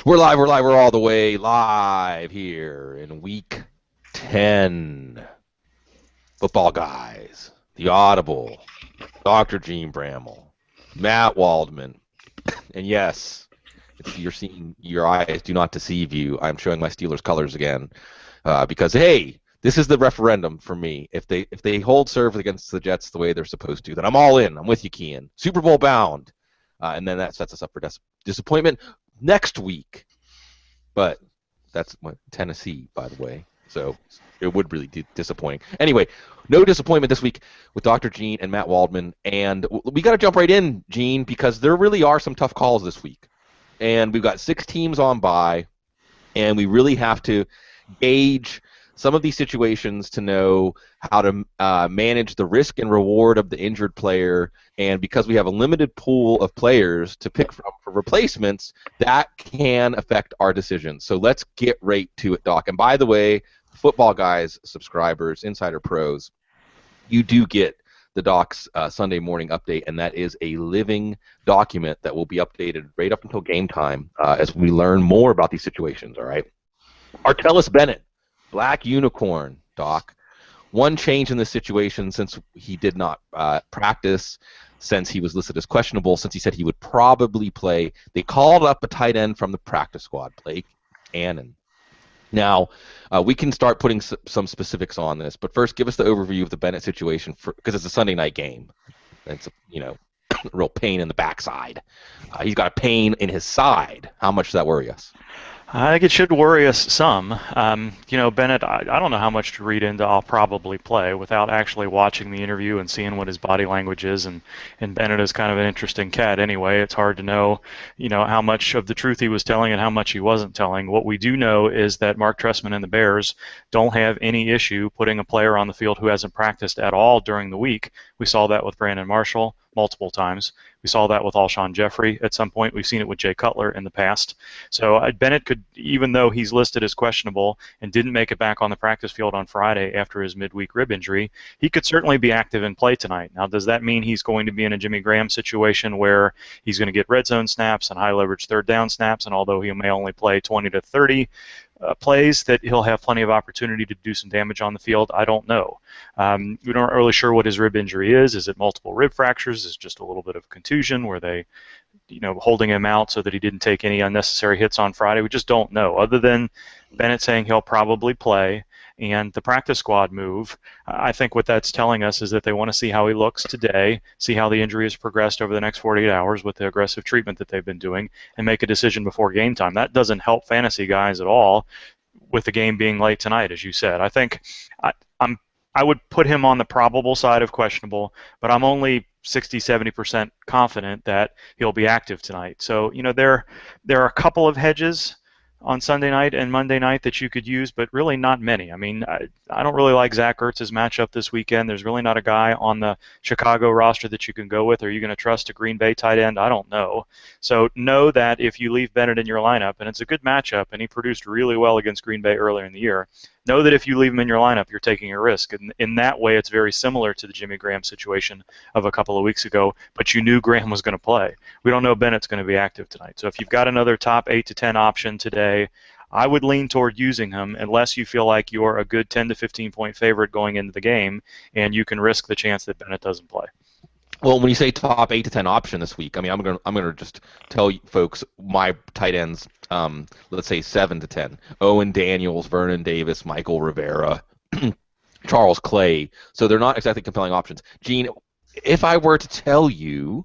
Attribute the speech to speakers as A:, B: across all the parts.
A: We're live, we're all the way live here in week 10. Football guys, the Audible, Dr. Gene Bramall, Matt Waldman, and yes, you're seeing, your eyes do not deceive you. I'm showing my Steelers colors again because, hey, this is the referendum for me. If they hold serve against the Jets the way they're supposed to, then I'm all in. I'm with you, Kean. Super Bowl bound. And then that sets us up for disappointment next week. But that's Tennessee, by the way. So it would really be disappointing. Anyway, no disappointment this week with Dr. Gene and Matt Waldman. And we got to jump right in, Gene, because there really are some tough calls this week. And we've got 6 teams on bye, and we really have to gauge some of these situations to know how to manage the risk and reward of the injured player. And because we have a limited pool of players to pick from for replacements, that can affect our decisions. So let's get right to it, Doc. And by the way, Football Guys subscribers, Insider Pros, you do get the Doc's Sunday morning update, and that is a living document that will be updated right up until game time as we learn more about these situations, all right? Martellus Bennett, Black Unicorn, Doc. One change in this situation since he did not practice, since he was listed as questionable, since he said he would probably play. They called up a tight end from the practice squad, Blake Annan. Now, we can start putting some specifics on this, but first give us the overview of the Bennett situation because it's a Sunday night game. It's a real pain in the backside. He's got a pain in his side. How much does that worry us?
B: I think it should worry us some. Bennett, I don't know how much to read into I'll probably play without actually watching the interview and seeing what his body language is. And Bennett is kind of an interesting cat anyway. It's hard to know, how much of the truth he was telling and how much he wasn't telling. What we do know is that Mark Trestman and the Bears don't have any issue putting a player on the field who hasn't practiced at all during the week. We saw that with Brandon Marshall multiple times. We saw that with Alshon Jeffrey at some point. We've seen it with Jay Cutler in the past. So Bennett could, even though he's listed as questionable and didn't make it back on the practice field on Friday after his midweek rib injury, he could certainly be active in play tonight. Now, does that mean he's going to be in a Jimmy Graham situation where he's going to get red zone snaps and high leverage third down snaps, and although he may only play 20 to 30 plays, that he'll have plenty of opportunity to do some damage on the field? I don't know. We aren't really sure what his rib injury is. Is it multiple rib fractures? Is it just a little bit of contusion? Were they, holding him out so that he didn't take any unnecessary hits on Friday? We just don't know. Other than Bennett saying he'll probably play and the practice squad move, I think what that's telling us is that they want to see how he looks today, see how the injury has progressed over the next 48 hours with the aggressive treatment that they've been doing, and make a decision before game time. That doesn't help fantasy guys at all with the game being late tonight, as you said. I think I would put him on the probable side of questionable, but I'm only 60-70% confident that he'll be active tonight. So, there are a couple of hedges on Sunday night and Monday night that you could use, but really not many. I mean, I don't really like Zach Ertz's matchup this weekend. There's really not a guy on the Chicago roster that you can go with. Are you going to trust a Green Bay tight end? I don't know. So know that if you leave Bennett in your lineup, and it's a good matchup, and he produced really well against Green Bay earlier in the year, know that if you leave him in your lineup, you're taking a risk. And in that way, it's very similar to the Jimmy Graham situation of a couple of weeks ago, but you knew Graham was going to play. We don't know Bennett's going to be active tonight. So if you've got another top 8 to 10 option today, I would lean toward using him unless you feel like you're a good 10 to 15 point favorite going into the game and you can risk the chance that Bennett doesn't play.
A: Well, when you say top 8 to 10 option this week, I mean, I'm gonna just tell you folks my tight ends. Let's say 7 to 10. Owen Daniels, Vernon Davis, Michael Rivera, Charles Clay. So they're not exactly compelling options. Gene, if I were to tell you,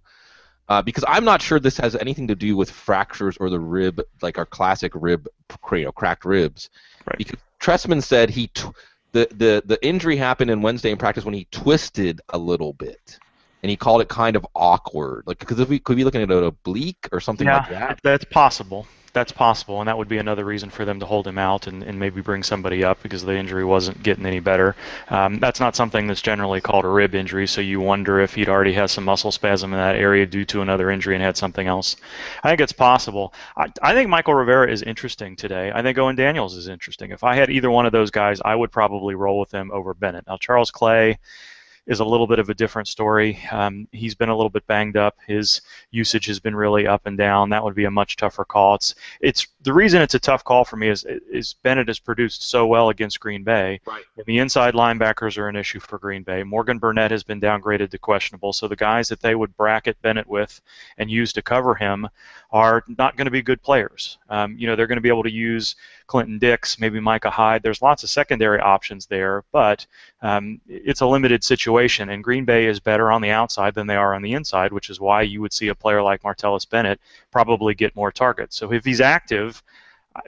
A: because I'm not sure this has anything to do with fractures or the rib, like our classic rib, cracked ribs.
B: Right.
A: Because Trestman said the injury happened in Wednesday in practice when he twisted a little bit. And he called it kind of awkward, like because we could be looking at an oblique or something like that.
B: Yeah, that's possible. That's possible, and that would be another reason for them to hold him out and maybe bring somebody up because the injury wasn't getting any better. That's not something that's generally called a rib injury, so you wonder if he'd already had some muscle spasm in that area due to another injury and had something else. I think it's possible. I think Michael Rivera is interesting today. I think Owen Daniels is interesting. If I had either one of those guys, I would probably roll with them over Bennett. Now, Charles Clay is a little bit of a different story. He's been a little bit banged up. His usage has been really up and down. That would be a much tougher call. It's the reason it's a tough call for me is Bennett has produced so well against Green Bay.
A: Right.
B: And the inside linebackers are an issue for Green Bay. Morgan Burnett has been downgraded to questionable, so the guys that they would bracket Bennett with and use to cover him are not going to be good players. They're going to be able to use Clinton Dix, maybe Micah Hyde. There's lots of secondary options there, but it's a limited situation, and Green Bay is better on the outside than they are on the inside, which is why you would see a player like Martellus Bennett probably get more targets. So if he's active, I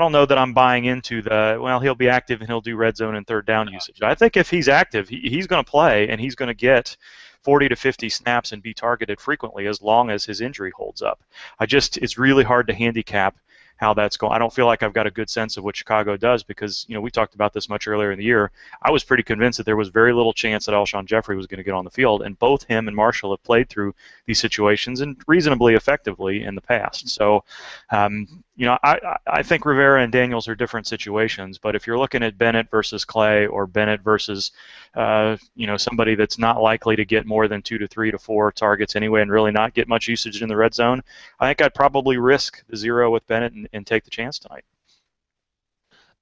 B: don't know that I'm buying into he'll be active and he'll do red zone and third down usage. I think if he's active, he's going to play, and he's going to get 40 to 50 snaps and be targeted frequently as long as his injury holds up. It's really hard to handicap how that's going. I don't feel like I've got a good sense of what Chicago does because, we talked about this much earlier in the year. I was pretty convinced that there was very little chance that Alshon Jeffrey was going to get on the field, and both him and Marshall have played through these situations and reasonably effectively in the past. So, I think Rivera and Daniels are different situations, but if you're looking at Bennett versus Clay or Bennett versus, somebody that's not likely to get more than 2 to 3 to 4 targets anyway and really not get much usage in the red zone, I think I'd probably risk the 0 with Bennett and take the chance tonight.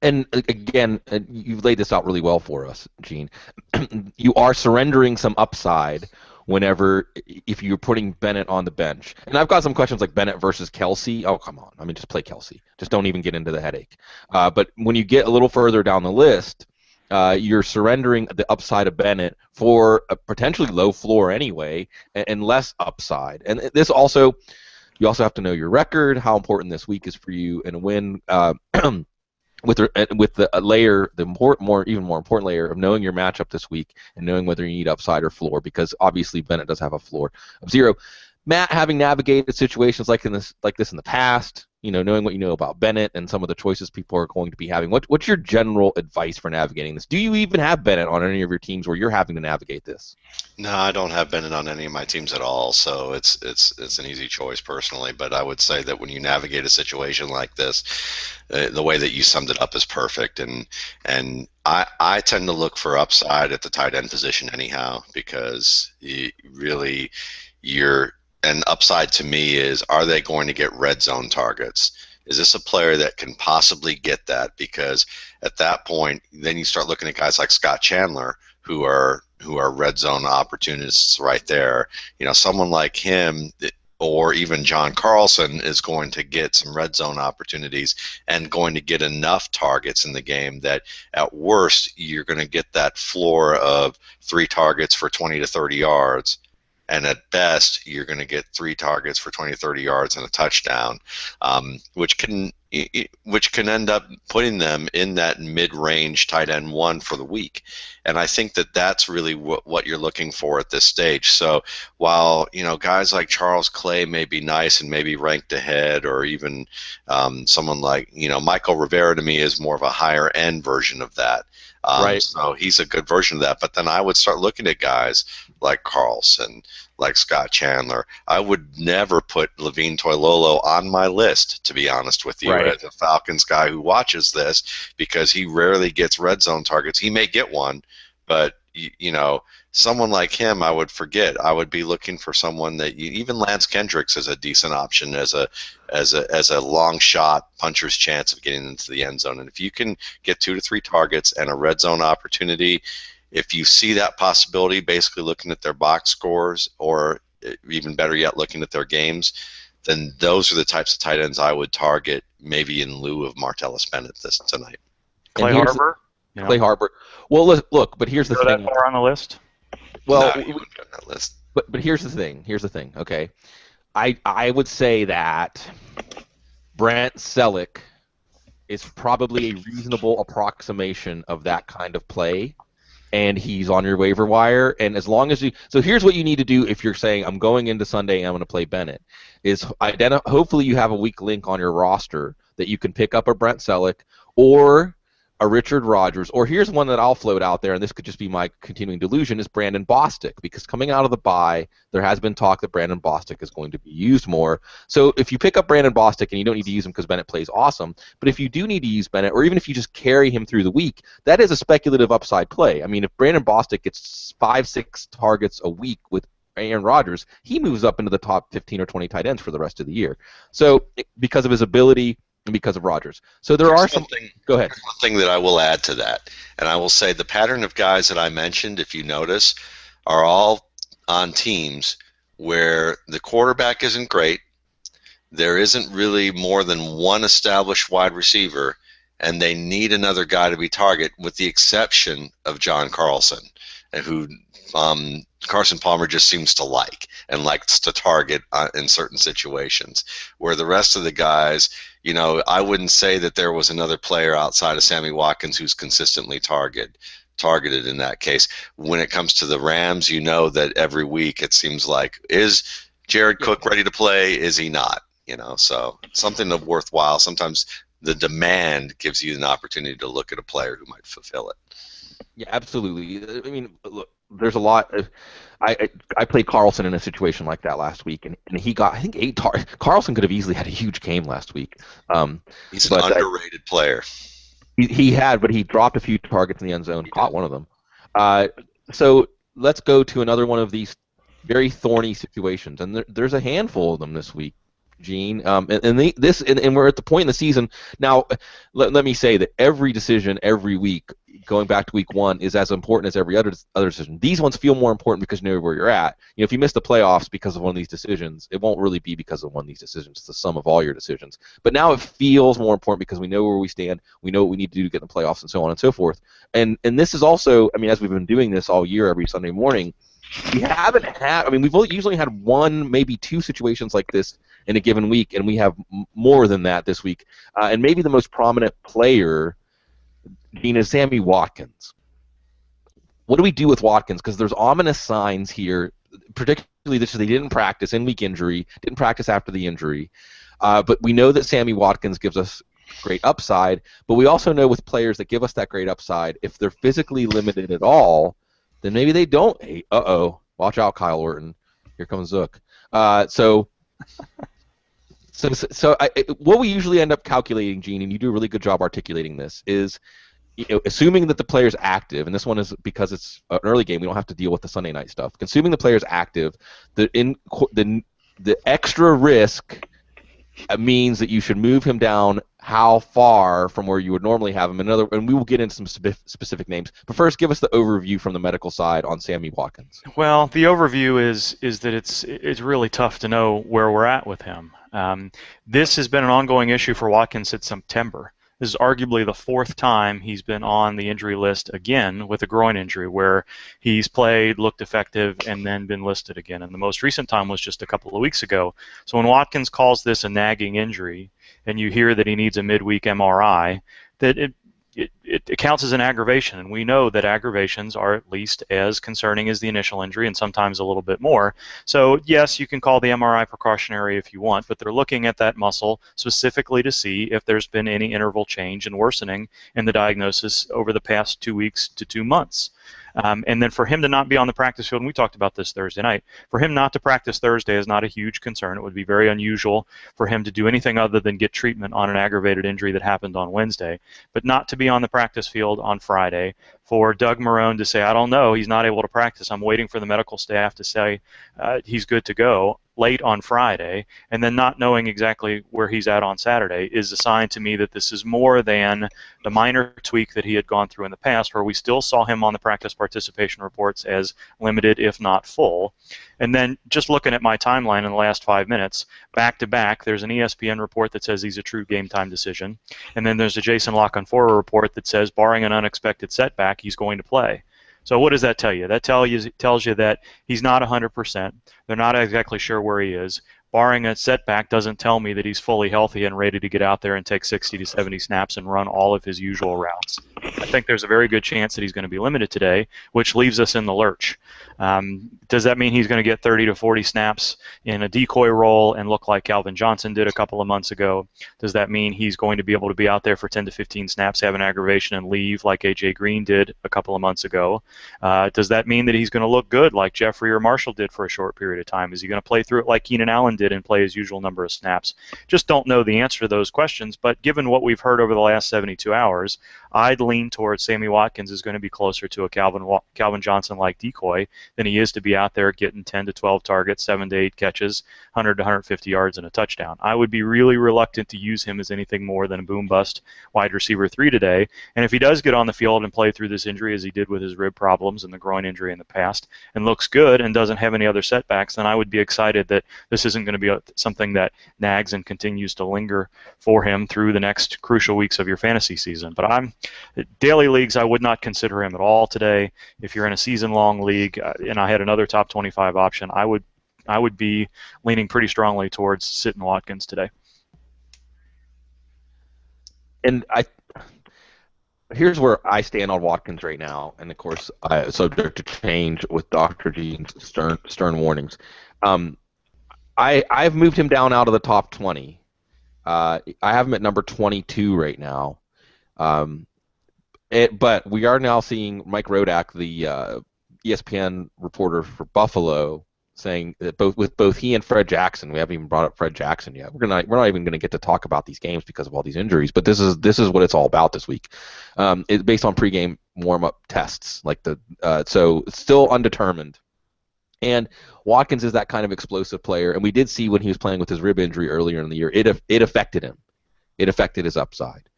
A: And again, you've laid this out really well for us, Gene. You are surrendering some upside if you're putting Bennett on the bench. And I've got some questions like Bennett versus Kelsey. Oh, come on. I mean, just play Kelsey. Just don't even get into the headache. But when you get a little further down the list, you're surrendering the upside of Bennett for a potentially low floor anyway and less upside. And this also, you also have to know your record, how important this week is for you, and when with the layer, even more important layer of knowing your matchup this week and knowing whether you need upside or floor, because obviously Bennett does have a floor of 0. Matt, having navigated situations like this in the past, knowing what you know about Bennett and some of the choices people are going to be having, what's your general advice for navigating this? Do you even have Bennett on any of your teams where you're having to navigate this?
C: No, I don't have Bennett on any of my teams at all, so it's an easy choice personally. But I would say that when you navigate a situation like this, the way that you summed it up is perfect, and I tend to look for upside at the tight end position anyhow, because and upside to me is, are they going to get red zone targets? Is this a player that can possibly get that? Because at that point, then you start looking at guys like Scott Chandler, who are red zone opportunists right there. Someone like him, or even John Carlson, is going to get some red zone opportunities and going to get enough targets in the game that at worst you're going to get that floor of 3 targets for 20 to 30 yards. And at best, you're going to get 3 targets for 20, 30 yards and a touchdown, which can end up putting them in that mid-range tight end 1 for the week. And I think that that's really what you're looking for at this stage. So while guys like Charles Clay may be nice and maybe ranked ahead, or even someone like Michael Rivera, to me, is more of a higher end version of that.
A: Right.
C: So he's a good version of that. But then I would start looking at guys like Carlson, like Scott Chandler. I would never put Levine Toilolo on my list, to be honest with you,
A: right,
C: as a Falcons guy who watches this, because he rarely gets red zone targets. He may get one, but someone like him, I would forget. I would be looking for someone that even Lance Kendricks is a decent option as a long shot puncher's chance of getting into the end zone. And if you can get 2 to 3 targets and a red zone opportunity, if you see that possibility, basically looking at their box scores, or even better yet, looking at their games, then those are the types of tight ends I would target, maybe in lieu of Martellus Bennett tonight.
B: Clay Harbor.
A: Clay Harbor. Well, look, but here's the thing.
B: That far on the list?
A: Well,
C: no, you wouldn't go on that list.
A: But here's the thing. Okay, I would say that Brant Selleck is probably a reasonable approximation of that kind of play, and he's on your waiver wire. And as long as so here's what you need to do if you're saying, I'm going into Sunday and I'm going to play Bennett, is hopefully you have a weak link on your roster that you can pick up a Brent Selleck or a Richard Rodgers, or here's one that I'll float out there, and this could just be my continuing delusion, is Brandon Bostic, because coming out of the bye, there has been talk that Brandon Bostic is going to be used more. So if you pick up Brandon Bostic, and you don't need to use him because Bennett plays awesome, but if you do need to use Bennett, or even if you just carry him through the week, that is a speculative upside play. I mean, if Brandon Bostic gets 5-6 targets a week with Aaron Rodgers, he moves up into the top 15 or 20 tight ends for the rest of the year. So because of his ability and because of Rodgers. So there
C: Here's
A: are some.
C: one thing,
A: Go ahead.
C: here's one thing that I will add to that, and I will say the pattern of guys that I mentioned, if you notice, are all on teams where the quarterback isn't great, there isn't really more than one established wide receiver, and they need another guy to be target, with the exception of John Carlson, who Carson Palmer just seems to like and likes to target in certain situations, where the rest of the guys, I wouldn't say that there was another player outside of Sammy Watkins who's consistently targeted in that case. When it comes to the Rams, that every week it seems like, is Jared Cook ready to play? Is he not? So something worthwhile. Sometimes the demand gives you an opportunity to look at a player who might fulfill it.
A: Yeah, absolutely. I mean, look, there's a lot. I played Carlson in a situation like that last week, and he got, I think, 8 targets. Carlson could have easily had a huge game last week.
C: He's an underrated player.
A: He had, but he dropped a few targets in the end zone, caught one of them. So let's go to another one of these very thorny situations, and there's a handful of them this week, Gene. And we're at the point in the season now. Let me say that every decision every week, going back to week 1, is as important as every other decision. These ones feel more important because you know where you're at. If you miss the playoffs because of one of these decisions, it won't really be because of one of these decisions. It's the sum of all your decisions. But now it feels more important because we know where we stand. We know what we need to do to get in the playoffs, and so on and so forth. And this is also, I mean, as we've been doing this all year, every Sunday morning, we haven't had. I mean, we've usually had 1, maybe 2 situations like this in a given week, and we have more than that this week. And maybe the most prominent player, Gene, is Sammy Watkins. What do we do with Watkins? Because there's ominous signs here, particularly this. They didn't practice in-week injury, didn't practice after the injury. But we know that Sammy Watkins gives us great upside, but we also know with players that give us that great upside, if they're physically limited at all, then maybe they don't. Hey, watch out, Kyle Orton. Here comes Zook. What we usually end up calculating, Gene, and you do a really good job articulating this, is assuming that the player's active, and this one is because it's an early game, we don't have to deal with the Sunday night stuff. Assuming the player's active, the extra risk means that you should move him down how far from where you would normally have him. And we will get into some specific names. But first, give us the overview from the medical side on Sammy Watkins.
B: Well, the overview is that it's really tough to know where we're at with him. This has been an ongoing issue for Watkins since September. This is arguably the 4th time he's been on the injury list again with a groin injury, where he's played, looked effective, and then been listed again. And the most recent time was just a couple of weeks ago. So when Watkins calls this a nagging injury, and you hear that he needs a midweek MRI, that it counts as an aggravation, and we know that aggravations are at least as concerning as the initial injury, and sometimes a little bit more. So yes, you can call the MRI precautionary if you want, but they're looking at that muscle specifically to see if there's been any interval change and worsening in the diagnosis over the past 2 weeks to 2 months. And then for him to not be on the practice field, and we talked about this Thursday night, for him not to practice Thursday is not a huge concern. It would be very unusual for him to do anything other than get treatment on an aggravated injury that happened on Wednesday. But not to be on the practice field on Friday, for Doug Marrone to say, I don't know, he's not able to practice. I'm waiting for the medical staff to say he's good to go late on Friday, and then not knowing exactly where he's at on Saturday is a sign to me that this is more than the minor tweak that he had gone through in the past, where we still saw him on the practice participation reports as limited, if not full. And then just looking at my timeline in the last 5 minutes, back to back, there's an ESPN report that says he's a true game time decision, and then there's a Jason Lockenfora report that says, barring an unexpected setback, he's going to play. So what does that tell you? That tells you that he's not 100%. They're not exactly sure where he is. Barring a setback doesn't tell me that he's fully healthy and ready to get out there and take 60 to 70 snaps and run all of his usual routes. I think there's a very good chance that he's going to be limited today, which leaves us in the lurch. Does that mean he's going to get 30 to 40 snaps in a decoy role and look like Calvin Johnson did a couple of months ago? Does that mean he's going to be able to be out there for 10 to 15 snaps, have an aggravation, and leave like A.J. Green did a couple of months ago? Does that mean that he's going to look good like Jeffrey or Marshall did for a short period of time? Is he going to play through it like Keenan Allen did and play his usual number of snaps? Just don't know the answer to those questions, but given what we've heard over the last 72 hours, I'd lean towards Sammy Watkins is going to be closer to a Calvin Johnson-like decoy, than he is to be out there getting 10 to 12 targets, 7 to 8 catches, 100 to 150 yards, and a touchdown. I would be really reluctant to use him as anything more than a boom bust wide receiver 3 today. And if he does get on the field and play through this injury as he did with his rib problems and the groin injury in the past and looks good and doesn't have any other setbacks, then I would be excited that this isn't going to be something that nags and continues to linger for him through the next crucial weeks of your fantasy season. But daily leagues, I would not consider him at all today. If you're in a season-long league and I had another top 25 option, I would be leaning pretty strongly towards sitting Watkins today.
A: And here's where I stand on Watkins right now, and of course, subject to change with Dr. Gene's stern warnings. I've moved him down out of the top 20. I have him at number 22 right now. But we are now seeing Mike Rodak, the ESPN reporter for Buffalo, saying that both he and Fred Jackson, we haven't even brought up Fred Jackson yet. We're not even going to get to talk about these games because of all these injuries. But this is what it's all about this week. It's based on pregame warm-up tests, so it's still undetermined. And Watkins is that kind of explosive player, and we did see when he was playing with his rib injury earlier in the year, it affected him. It affected his upside.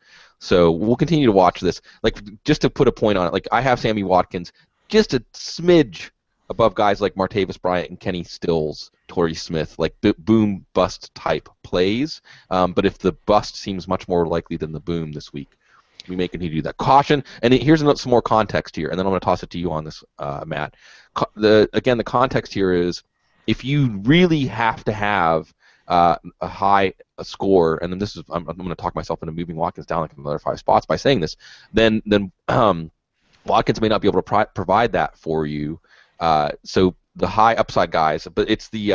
A: So we'll continue to watch this. Just to put a point on it, I have Sammy Watkins just a smidge above guys like Martavis Bryant and Kenny Stills, Torrey Smith, boom bust type plays. But if the bust seems much more likely than the boom this week, we may continue to do that. Caution, and here's some more context here, and then I'm going to toss it to you on this, Matt. The context here is if you really have to have a high score, and then I'm going to talk myself into moving Watkins down another 5 spots by saying this, then Watkins may not be able to provide that for you. So the high upside guys, but it's the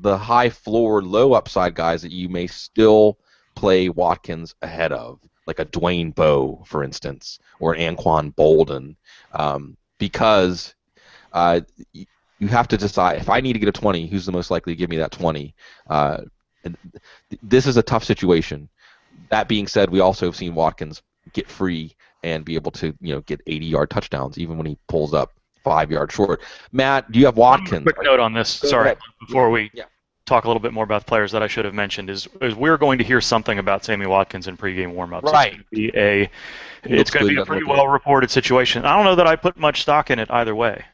A: high floor, low upside guys that you may still play Watkins ahead of, like a Dwayne Bowe, for instance, or an Anquan Bolden, because you have to decide, if I need to get a 20, who's the most likely to give me that 20? And this is a tough situation. That being said, we also have seen Watkins get free and be able to get 80-yard touchdowns even when he pulls up 5 yards short. Matt, do you have Watkins?
B: Quick note on this, before we talk a little bit more about the players that I should have mentioned, is we're going to hear something about Sammy Watkins in pregame warmups.
A: Right.
B: It's going to be a pretty well-reported situation. I don't know that I put much stock in it either way.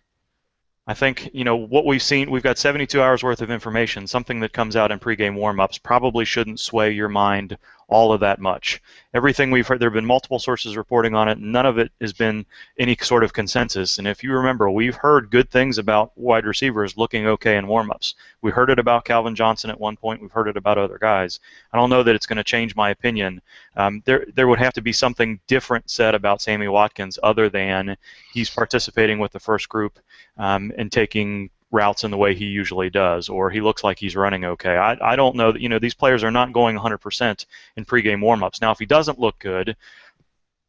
B: I think, what we've seen, we've got 72 hours worth of information. Something that comes out in pregame warmups probably shouldn't sway your mind all of that much. Everything we've heard, there have been multiple sources reporting on it. None of it has been any sort of consensus. And if you remember, we've heard good things about wide receivers looking okay in warmups. We heard it about Calvin Johnson at one point. We've heard it about other guys. I don't know that it's going to change my opinion. There would have to be something different said about Sammy Watkins other than he's participating with the first group and taking routes in the way he usually does, or he looks like he's running okay. I don't know that, these players are not going 100% in pregame warmups. Now, if he doesn't look good,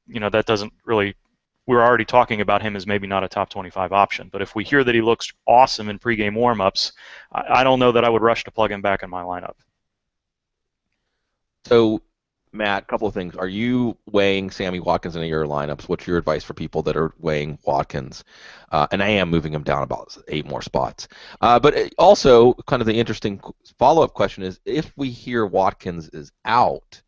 B: that doesn't really, we're already talking about him as maybe not a top 25 option. But if we hear that he looks awesome in pregame warmups, I don't know that I would rush to plug him back in my lineup.
A: So, Matt, a couple of things. Are you weighing Sammy Watkins into your lineups? What's your advice for people that are weighing Watkins? And I am moving him down about 8 more spots. But also, kind of the interesting follow-up question is, if we hear Watkins is out,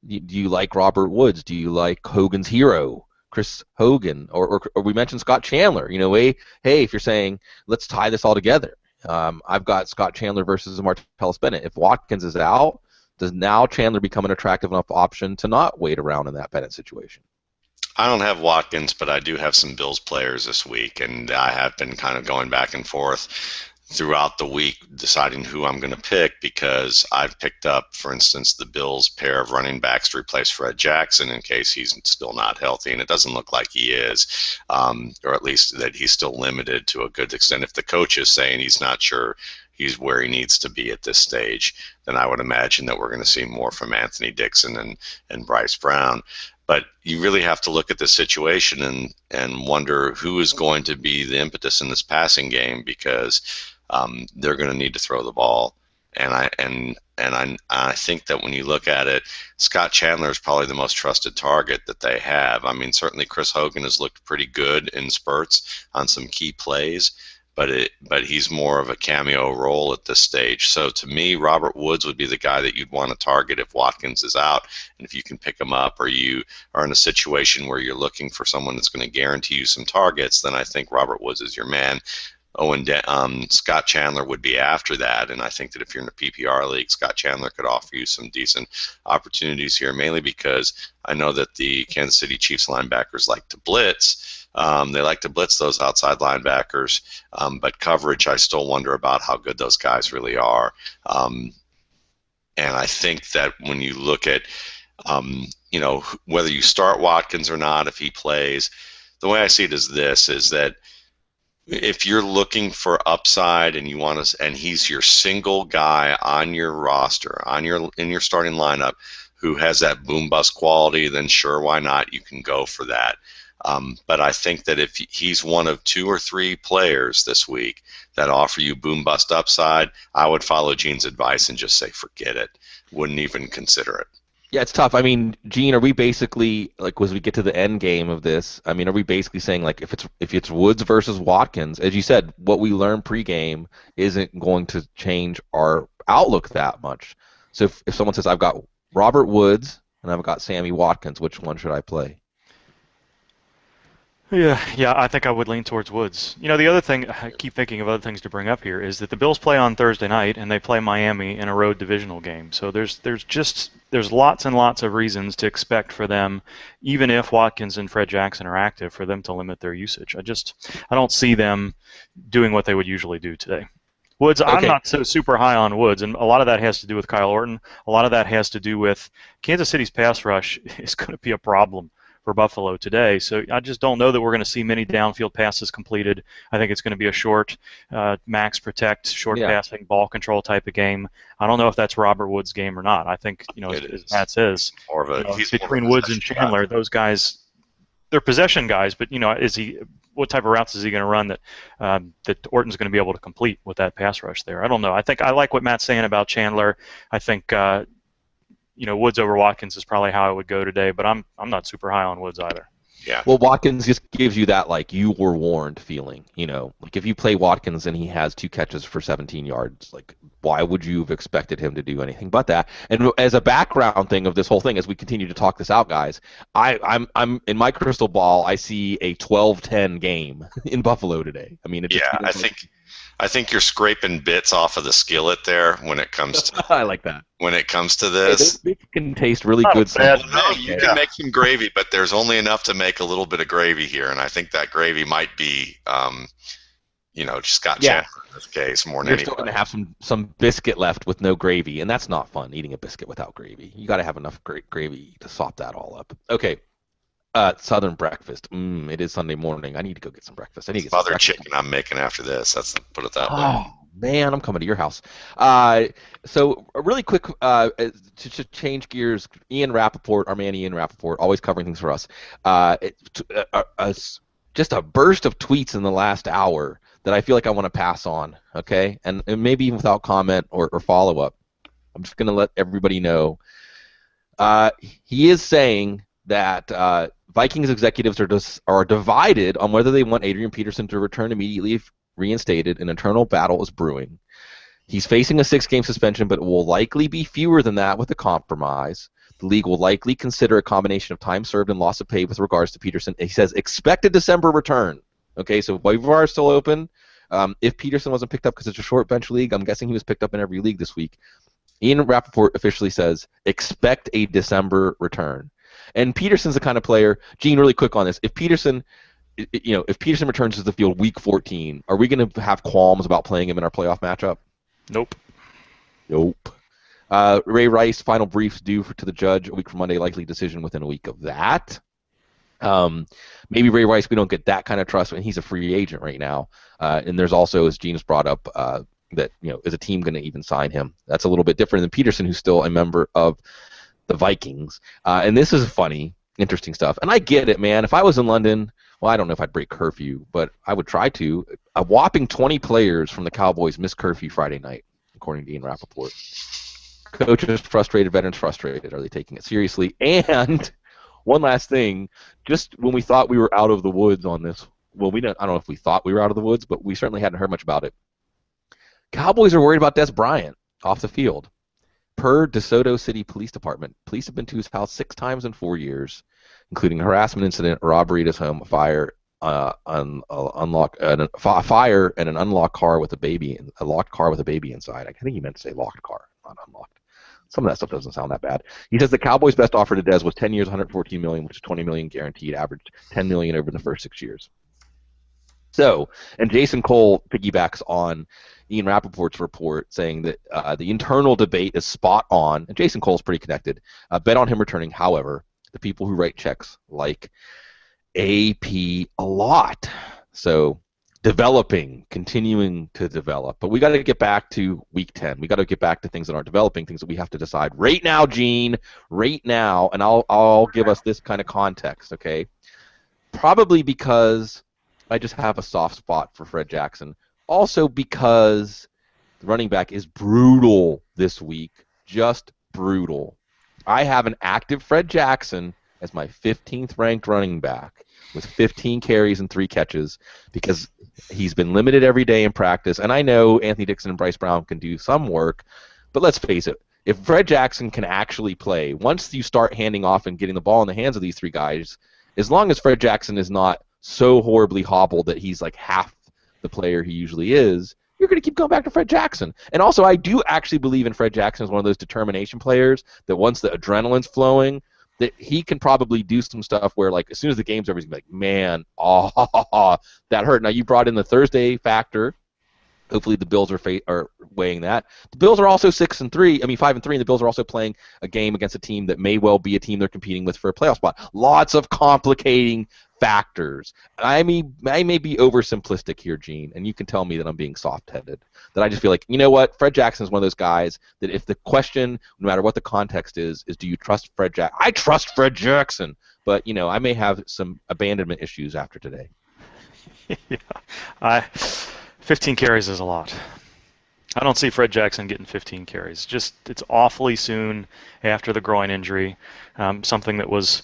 A: do you like Robert Woods? Do you like Hogan's hero, Chris Hogan? Or we mentioned Scott Chandler. Hey, if you're saying, let's tie this all together. I've got Scott Chandler versus Martellus Bennett. If Watkins is out, does now Chandler become an attractive enough option to not wait around in that Bennett situation?
C: I don't have Watkins, but I do have some Bills players this week, and I have been kind of going back and forth throughout the week deciding who I'm going to pick, because I've picked up, for instance, the Bills' pair of running backs to replace Fred Jackson in case he's still not healthy, and it doesn't look like he is, or at least that he's still limited to a good extent. If the coach is saying he's not sure he's where he needs to be at this stage, then I would imagine that we're going to see more from Anthony Dixon and Bryce Brown. But you really have to look at the situation and wonder who is going to be the impetus in this passing game, because they're going to need to throw the ball. And I think that when you look at it, Scott Chandler is probably the most trusted target that they have. I mean, certainly Chris Hogan has looked pretty good in spurts on some key plays. but he's more of a cameo role at this stage. So to me, Robert Woods would be the guy that you'd want to target if Watkins is out, and if you can pick him up, or you are in a situation where you're looking for someone that's going to guarantee you some targets, then I think Robert Woods is your man. Scott Chandler would be after that, and I think that if you're in a PPR league, Scott Chandler could offer you some decent opportunities here, mainly because I know that the Kansas City Chiefs linebackers like to blitz. They like to blitz those outside linebackers, but coverage, I still wonder about how good those guys really are. And I think that when you look at, whether you start Watkins or not, if he plays, the way I see it is this: is that if you're looking for upside and you want to, and he's your single guy on your roster, in your starting lineup, who has that boom bust quality, then sure, why not? You can go for that. But I think that if he's one of 2 or 3 players this week that offer you boom bust upside, I would follow Gene's advice and just say forget it. Wouldn't even consider it.
A: Yeah, it's tough. I mean, Gene, are we basically, like, as we get to the end game of this, I mean, are we basically saying, like, if it's Woods versus Watkins, as you said, what we learned pregame isn't going to change our outlook that much. So if someone says, I've got Robert Woods and I've got Sammy Watkins, which one should I play?
B: Yeah, I think I would lean towards Woods. You know, the other thing, I keep thinking of other things to bring up here, is that the Bills play on Thursday night and they play Miami in a road divisional game. So there's lots and lots of reasons to expect for them, even if Watkins and Fred Jackson are active, for them to limit their usage. I don't see them doing what they would usually do today. Woods, okay. I'm not so super high on Woods, and a lot of that has to do with Kyle Orton. A lot of that has to do with Kansas City's pass rush is going to be a problem for Buffalo today. So I just don't know that we're going to see many downfield passes completed. I think it's going to be a short max protect, short passing, ball control type of game. I don't know if that's Robert Woods' game or not. I think, as Matt says, between Woods and Chandler, those guys, they're possession guys, but, what type of routes is he going to run that Orton's going to be able to complete with that pass rush there? I don't know. I think I like what Matt's saying about Chandler. I think Woods over Watkins is probably how I would go today, but I'm not super high on Woods either.
C: Yeah.
A: Well, Watkins just gives you that, like, you were warned feeling, like if you play Watkins and he has 2 catches for 17 yards, like, why would you have expected him to do anything but that? And as a background thing of this whole thing, as we continue to talk this out, guys, I'm in my crystal ball, I see a 12-10 game in Buffalo today. I mean,
C: I think you're scraping bits off of the skillet there when it comes to.
A: I like that.
C: When it comes to this,
A: it can taste really good.
C: You can make some gravy, but there's only enough to make a little bit of gravy here, and I think that gravy might be, Scott Chandler in this case more than
A: You're
C: anything.
A: still going to have some biscuit left with no gravy, and that's not fun. Eating a biscuit without gravy, you got to have enough gravy to sop that all up. Okay. Southern breakfast. It is Sunday morning. I need to go get some breakfast. I need to get some
C: other chicken I'm making after this. That's put it that way.
A: Oh man, I'm coming to your house. So really quick to change gears. Ian Rappaport, our man Ian Rappaport, always covering things for us. Just a burst of tweets in the last hour that I feel like I want to pass on. Okay, and maybe even without comment or follow up. I'm just going to let everybody know. He is saying that Vikings executives are divided on whether they want Adrian Peterson to return immediately if reinstated. An internal battle is brewing. He's facing a 6-game suspension, but it will likely be fewer than that with a compromise. The league will likely consider a combination of time served and loss of pay with regards to Peterson. He says expected December return. Okay, so waiver is still open. If Peterson wasn't picked up because it's a short bench league, I'm guessing he was picked up in every league this week. Ian Rappaport officially says expect a December return. And Peterson's the kind of player, Gene, really quick on this. If Peterson returns to the field week 14, are we going to have qualms about playing him in our playoff matchup?
B: Nope.
A: Ray Rice, final briefs due to the judge a week from Monday, likely decision within a week of that. Maybe Ray Rice, we don't get that kind of trust, and he's a free agent right now. And there's also, as Gene's brought up, that is a team going to even sign him? That's a little bit different than Peterson, who's still a member of the Vikings. And this is funny, interesting stuff. And I get it, man. If I was in London, well, I don't know if I'd break curfew, but I would try to. A whopping 20 players from the Cowboys missed curfew Friday night, according to Ian Rappaport. Coaches frustrated, veterans frustrated. Are they taking it seriously? And one last thing, just when we thought we were out of the woods on this well, I don't know if we thought we were out of the woods, but we certainly hadn't heard much about it. Cowboys are worried about Des Bryant off the field. Per DeSoto City Police Department, police have been to his house 6 times in 4 years, including a harassment incident, robbery at his home, a fire, fire, and an unlocked car with a locked car with a baby inside. I think he meant to say locked car, not unlocked. Some of that stuff doesn't sound that bad. He says the Cowboys' best offer to Des was 10 years, $114 million, which is $20 million guaranteed, averaged $10 million over the first 6 years. So, and Jason Cole piggybacks on Ian Rappaport's report saying that the internal debate is spot on, and Jason Cole's pretty connected. Bet on him returning. However, the people who write checks like AP a lot. So, continuing to develop. But we got to get back to week 10. We got to get back to things that aren't developing, things that we have to decide right now, Gene, right now, and I'll give us this kind of context, okay? Probably because I just have a soft spot for Fred Jackson. Also because the running back is brutal this week, just brutal. I have an active Fred Jackson as my 15th ranked running back with 15 carries and 3 catches because he's been limited every day in practice. And I know Anthony Dixon and Bryce Brown can do some work, but let's face it, if Fred Jackson can actually play, once you start handing off and getting the ball in the hands of these 3 guys, as long as Fred Jackson is not so horribly hobbled that he's like half the player he usually is, you're going to keep going back to Fred Jackson. And also, I do actually believe in Fred Jackson as one of those determination players that once the adrenaline's flowing, that he can probably do some stuff where, like, as soon as the game's over, he's going to be like, man, that hurt. Now, you brought in the Thursday factor. Hopefully the Bills are weighing that. The Bills are also 5-3, and the Bills are also playing a game against a team that may well be a team they're competing with for a playoff spot. Lots of complicating factors. I may be oversimplistic here, Gene, and you can tell me that I'm being soft-headed. That I just feel like, you know what, Fred Jackson is one of those guys that if the question, no matter what the context is do you trust Fred Jackson? I trust Fred Jackson, but, I may have some abandonment issues after today.
B: Yeah, 15 carries is a lot. I don't see Fred Jackson getting 15 carries. It's awfully soon after the groin injury, something that was,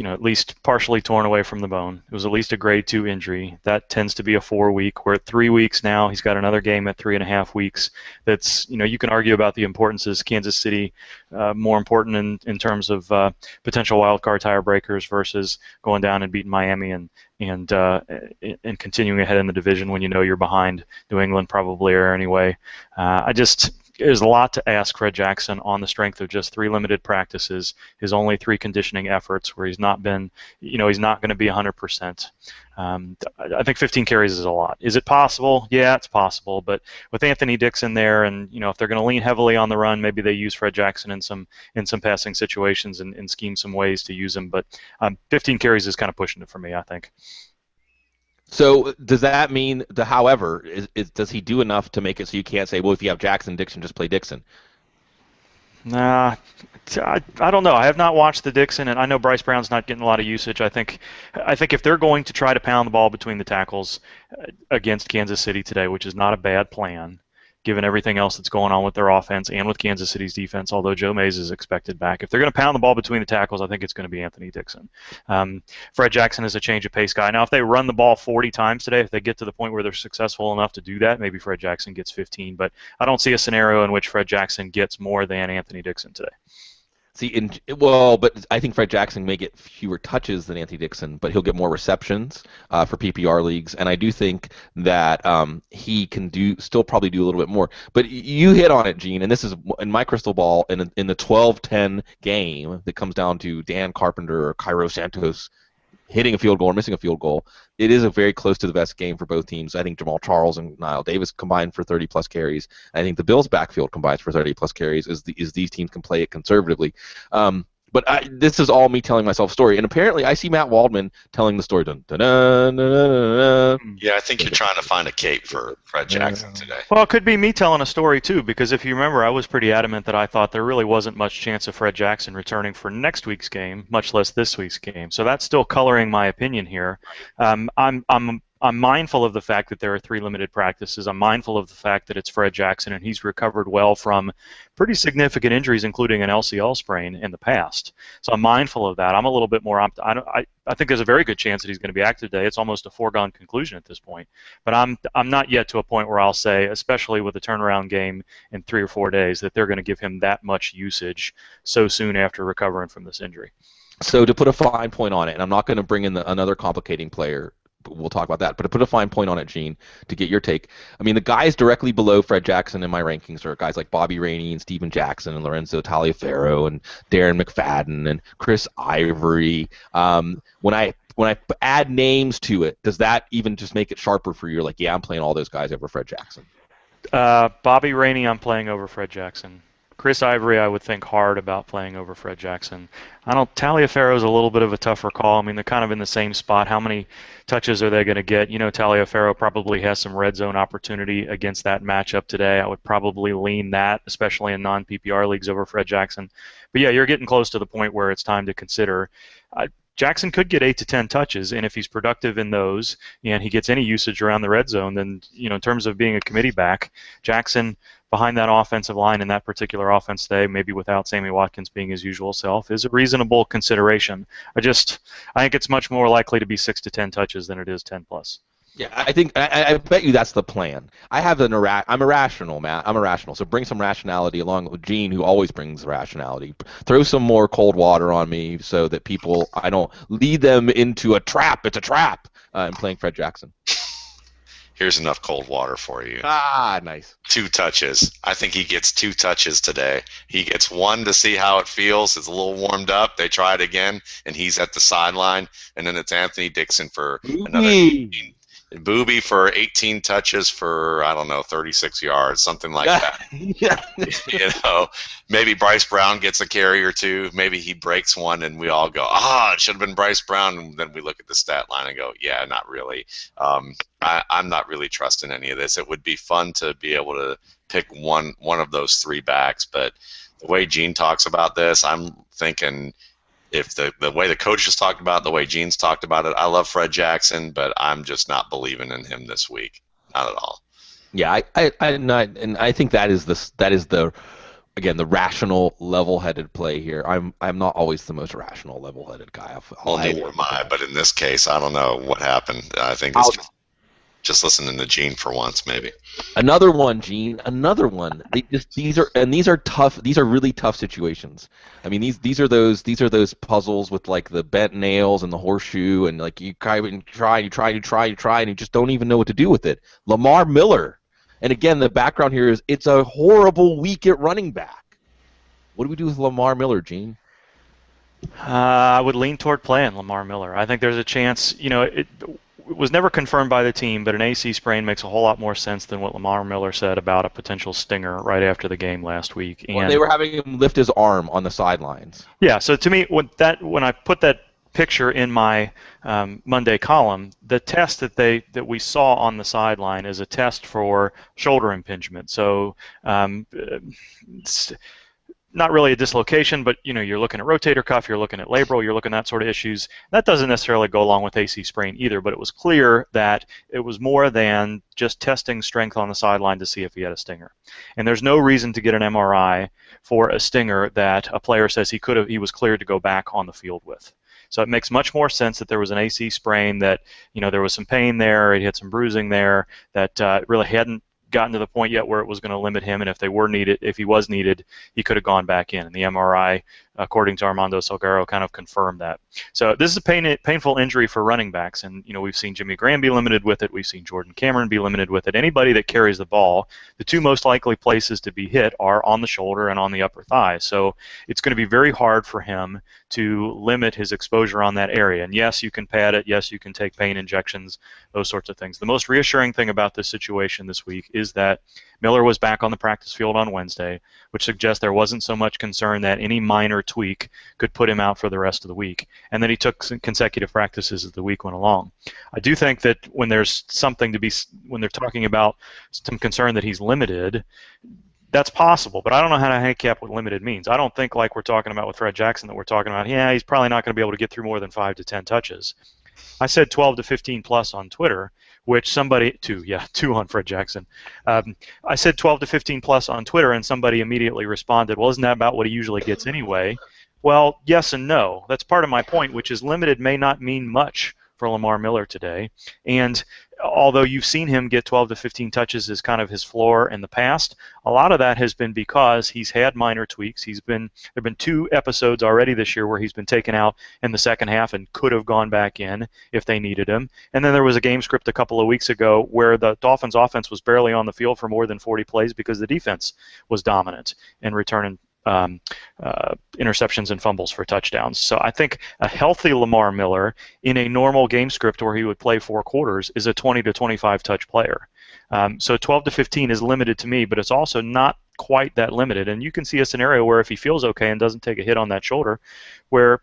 B: at least partially torn away from the bone. It was at least a grade 2 injury. That tends to be a 4-week. We're at 3 weeks now. He's got another game at 3.5 weeks. That's, you can argue about the importances. Kansas City more important in terms of potential wild card tiebreakers versus going down and beating Miami and continuing ahead in the division when you know you're behind New England probably or anyway. There's a lot to ask Fred Jackson on the strength of just 3 limited practices, his only 3 conditioning efforts where he's not been, he's not going to be 100%. I think 15 carries is a lot. Is it possible? Yeah, it's possible. But with Anthony Dixon there, and if they're going to lean heavily on the run, maybe they use Fred Jackson in some passing situations and scheme some ways to use him. But 15 carries is kind of pushing it for me, I think.
A: So does that mean however, does he do enough to make it so you can't say, well, if you have Jackson, Dixon, just play Dixon?
B: Nah, I don't know. I have not watched the Dixon, and I know Bryce Brown's not getting a lot of usage. I think if they're going to try to pound the ball between the tackles against Kansas City today, which is not a bad plan, given everything else that's going on with their offense and with Kansas City's defense, although Joe Mays is expected back. If they're going to pound the ball between the tackles, I think it's going to be Anthony Dixon. Fred Jackson is a change of pace guy. Now, if they run the ball 40 times today, if they get to the point where they're successful enough to do that, maybe Fred Jackson gets 15. But I don't see a scenario in which Fred Jackson gets more than Anthony Dixon today.
A: But I think Fred Jackson may get fewer touches than Anthony Dixon, but he'll get more receptions for PPR leagues, and I do think that he can still probably do a little bit more. But you hit on it, Gene, and this is in my crystal ball in the 12-10 game that comes down to Dan Carpenter or Cairo Santos hitting a field goal or missing a field goal. It is a very close to the best game for both teams. I think Jamal Charles and Niall Davis combined for 30-plus carries. I think the Bills' backfield combines for 30-plus carries as these teams can play it conservatively. But this is all me telling myself a story. And apparently I see Matt Waldman telling the story. Dun, dun, dun, dun, dun, dun.
C: Yeah, I think you're trying to find a cape for Fred Jackson today.
B: Well, it could be me telling a story, too, because if you remember, I was pretty adamant that I thought there really wasn't much chance of Fred Jackson returning for next week's game, much less this week's game. So that's still coloring my opinion here. I'm I'm mindful of the fact that there are 3 limited practices. I'm mindful of the fact that it's Fred Jackson, and he's recovered well from pretty significant injuries, including an LCL sprain in the past. So I'm mindful of that. I'm a little bit more I think there's a very good chance that he's going to be active today. It's almost a foregone conclusion at this point. But I'm not yet to a point where I'll say, especially with a turnaround game in 3 or 4 days, that they're going to give him that much usage so soon after recovering from this injury.
A: So to put a fine point on it, and I'm not going to bring in another complicating player, we'll talk about that, but to put a fine point on it, Gene, to get your take, I mean, the guys directly below Fred Jackson in my rankings are guys like Bobby Rainey and Steven Jackson and Lorenzo Taliaferro and Darren McFadden and Chris Ivory. When I add names to it, does that even just make it sharper for you? You're like, yeah, I'm playing all those guys over Fred Jackson.
B: Bobby Rainey, I'm playing over Fred Jackson. Chris Ivory, I would think hard about playing over Fred Jackson. Taliaferro's a little bit of a tougher call. I mean, they're kind of in the same spot. How many touches are they going to get? You know, Taliaferro probably has some red zone opportunity against that matchup today. I would probably lean that, especially in non-PPR leagues, over Fred Jackson. But yeah, you're getting close to the point where it's time to consider. Jackson could get 8 to 10 touches, and if he's productive in those and he gets any usage around the red zone, then, you know, in terms of being a committee back, Jackson behind that offensive line in that particular offense today, maybe without Sammy Watkins being his usual self, is a reasonable consideration. I think it's much more likely to be 6 to 10 touches than it is 10 plus.
A: Yeah, I think I bet you that's the plan. I'm irrational, Matt. I'm irrational. So bring some rationality along with Gene, who always brings rationality. Throw some more cold water on me so that I don't lead them into a trap. It's a trap. In playing Fred Jackson.
C: Here's enough cold water for you.
A: Ah, nice.
C: 2 touches. I think he gets 2 touches today. He gets 1 to see how it feels. It's a little warmed up. They try it again, and he's at the sideline. And then it's Anthony Dixon for another 18. Booby for 18 touches for, I don't know, 36 yards, something like that.
A: Yeah.
C: You know, maybe Bryce Brown gets a carry or 2. Maybe he breaks one, and we all go, it should have been Bryce Brown. And then we look at the stat line and go, yeah, not really. I'm not really trusting any of this. It would be fun to be able to pick one of those 3 backs, but the way Gene talks about this, I'm thinking – if the way the coaches talked about it, the way Gene's talked about it, I love Fred Jackson, but I'm just not believing in him this week, not at all.
A: Yeah, I think that is the again the rational, level-headed play here. I'm not always the most rational, level-headed guy.
C: Neither am I, but in this case, I don't know what happened. I think it's just listening to Gene for once, maybe.
A: Another one, Gene. Another one. These are tough. These are really tough situations. I mean, these are those puzzles with like the bent nails and the horseshoe, and like you try, and you just don't even know what to do with it. Lamar Miller, and again, the background here is it's a horrible week at running back. What do we do with Lamar Miller, Gene?
B: I would lean toward playing Lamar Miller. I think there's a chance. You know, it was never confirmed by the team, but an AC sprain makes a whole lot more sense than what Lamar Miller said about a potential stinger right after the game last week.
A: And they were having him lift his arm on the sidelines.
B: Yeah, so to me, when I put that picture in my Monday column, the test that we saw on the sideline is a test for shoulder impingement. So it's not really a dislocation, but you know, you're looking at rotator cuff, you're looking at labral, you're looking at that sort of issues. That doesn't necessarily go along with AC sprain either, but it was clear that it was more than just testing strength on the sideline to see if he had a stinger. And there's no reason to get an MRI for a stinger that a player says he was cleared to go back on the field with. So it makes much more sense that there was an AC sprain, that, you know, there was some pain there, he had some bruising there, that really hadn't gotten to the point yet where it was going to limit him, and if he was needed, he could have gone back in. And the MRI, according to Armando Salguero, kind of confirmed that. So this is a painful injury for running backs, and you know, we've seen Jimmy Graham be limited with it, we've seen Jordan Cameron be limited with it. Anybody that carries the ball, the 2 most likely places to be hit are on the shoulder and on the upper thigh. So it's going to be very hard for him to limit his exposure on that area. And yes, you can pad it, yes, you can take pain injections, those sorts of things. The most reassuring thing about this situation this week is that Miller was back on the practice field on Wednesday, which suggests there wasn't so much concern that any minor tweak could put him out for the rest of the week, and that he took some consecutive practices as the week went along. I do think that when there's something when they're talking about some concern that he's limited, that's possible, but I don't know how to handicap what limited means. I don't think, like we're talking about with Fred Jackson, that we're talking about, yeah, he's probably not going to be able to get through more than 5 to 10 touches. I said 12 to 15 plus on Twitter, which somebody, two on Fred Jackson. I said 12 to 15 plus on Twitter, and somebody immediately responded, well, isn't that about what he usually gets anyway? Well, yes and no. That's part of my point, which is limited may not mean much for Lamar Miller today. And although you've seen him get 12 to 15 touches as kind of his floor in the past, a lot of that has been because he's had minor tweaks. There have been 2 episodes already this year where he's been taken out in the second half and could have gone back in if they needed him. And then there was a game script a couple of weeks ago where the Dolphins offense was barely on the field for more than 40 plays because the defense was dominant in returning interceptions and fumbles for touchdowns. So I think a healthy Lamar Miller in a normal game script where he would play 4 quarters is a 20 to 25 touch player. So 12 to 15 is limited to me, but it's also not quite that limited. And you can see a scenario where if he feels okay and doesn't take a hit on that shoulder, where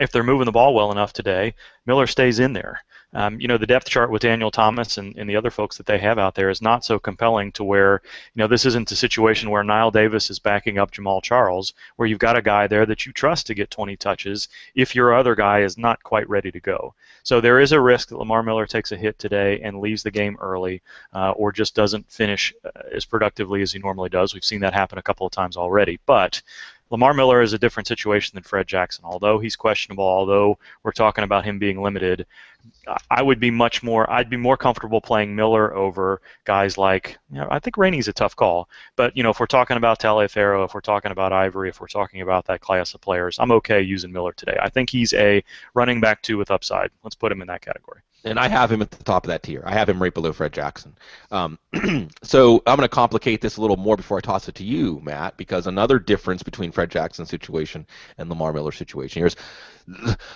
B: if they're moving the ball well enough today, Miller stays in there. The depth chart with Daniel Thomas and the other folks that they have out there is not so compelling to where, this isn't a situation where Niall Davis is backing up Jamal Charles, where you've got a guy there that you trust to get 20 touches if your other guy is not quite ready to go. So there is a risk that Lamar Miller takes a hit today and leaves the game early or just doesn't finish as productively as he normally does. We've seen that happen a couple of times already. But Lamar Miller is a different situation than Fred Jackson. Although he's questionable, although we're talking about him being limited, I'd be more comfortable playing Miller over guys like, I think Rainey's a tough call, but if we're talking about Taliaferro, if we're talking about Ivory, if we're talking about that class of players, I'm okay using Miller today. I think he's a running back 2 with upside. Let's put him in that category.
A: And I have him at the top of that tier. I have him right below Fred Jackson. So I'm going to complicate this a little more before I toss it to you, Matt, because another difference between Fred Jackson's situation and Lamar Miller's situation here is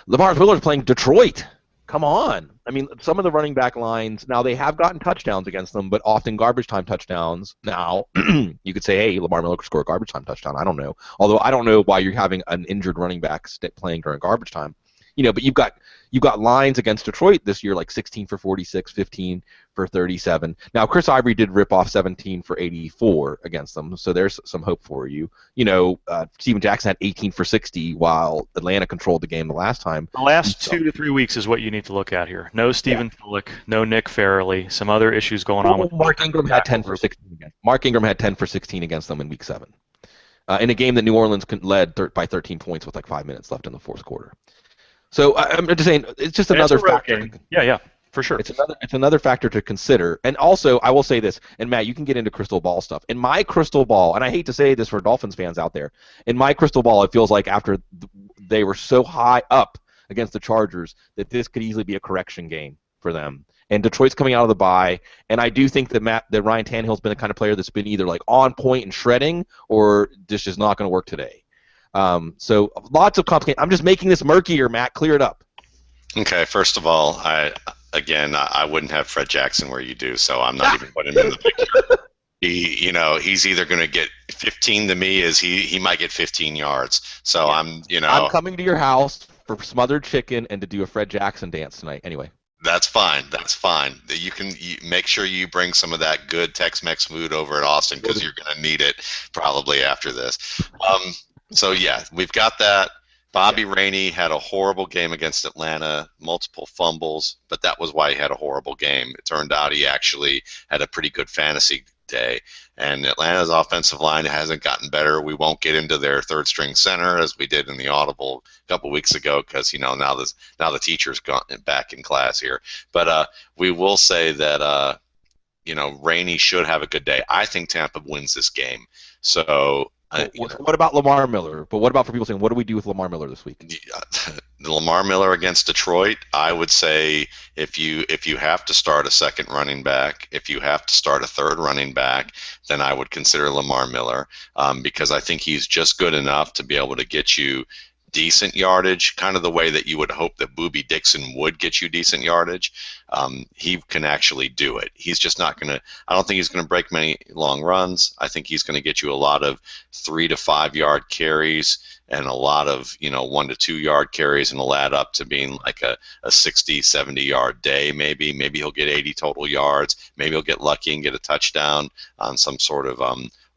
A: Lamar Miller's playing Detroit. Come on. I mean, some of the running back lines, now they have gotten touchdowns against them, but often garbage time touchdowns. Now, you could say, hey, Lamar Miller could score a garbage time touchdown. I don't know. Although I don't know why you're having an injured running back playing during garbage time. But you've got lines against Detroit this year like 16 for 46, 15 for 37. Now Chris Ivory did rip off 17 for 84 against them, so there's some hope for you. Steven Jackson had 18 for 60 while Atlanta controlled the game the last time.
B: The last 2 to 3 weeks is what you need to look at here. No Stephen Fullick, no Nick Farrelly, some other issues going on with
A: Mark Ingram had 10 for 16 again. Mark Ingram had 10 for 16 against them in Week 7, in a game that New Orleans led by 13 points with like 5 minutes left in the fourth quarter. So I'm just saying, it's just another factor.
B: Yeah, for sure.
A: It's another factor to consider. And also, I will say this, and Matt, you can get into crystal ball stuff. In my crystal ball, and I hate to say this for Dolphins fans out there, in my crystal ball, it feels like after they were so high up against the Chargers that this could easily be a correction game for them. And Detroit's coming out of the bye, and I do think that Ryan Tannehill's been the kind of player that's been either like on point and shredding, or this is not going to work today. So lots of complications. I'm just making this murkier, Matt. Clear it up.
C: Okay, first of all, I wouldn't have Fred Jackson where you do, so I'm not even putting him in the picture. He's either going to get 15 to me, as he might get 15 yards. So yeah. I'm
A: coming to your house for smothered chicken and to do a Fred Jackson dance tonight. Anyway.
C: That's fine. You can make sure you bring some of that good Tex-Mex food over at Austin, because you're going to need it probably after this. So, yeah, we've got that. Bobby Rainey had a horrible game against Atlanta, multiple fumbles, but that was why he had a horrible game. It turned out he actually had a pretty good fantasy day, and Atlanta's offensive line hasn't gotten better. We won't get into their third-string center as we did in the Audible a couple weeks ago, because now the teacher's gone back in class here. But we will say that Rainey should have a good day. I think Tampa wins this game. So.
A: What about Lamar Miller? But what about for people saying, what do we do with Lamar Miller this week?
C: The Lamar Miller against Detroit, I would say if you have to start a second running back, if you have to start a third running back, then I would consider Lamar Miller, because I think he's just good enough to be able to get you decent yardage, kind of the way that you would hope that Boobie Dixon would get you decent yardage. He can actually do it. He's just not going to – I don't think he's going to break many long runs. I think he's going to get you a lot of 3 to 5 yard carries and a lot of 1 to 2 yard carries, and it'll add up to being like a 60, 70 yard day maybe. Maybe he'll get 80 total yards. Maybe he'll get lucky and get a touchdown on some sort of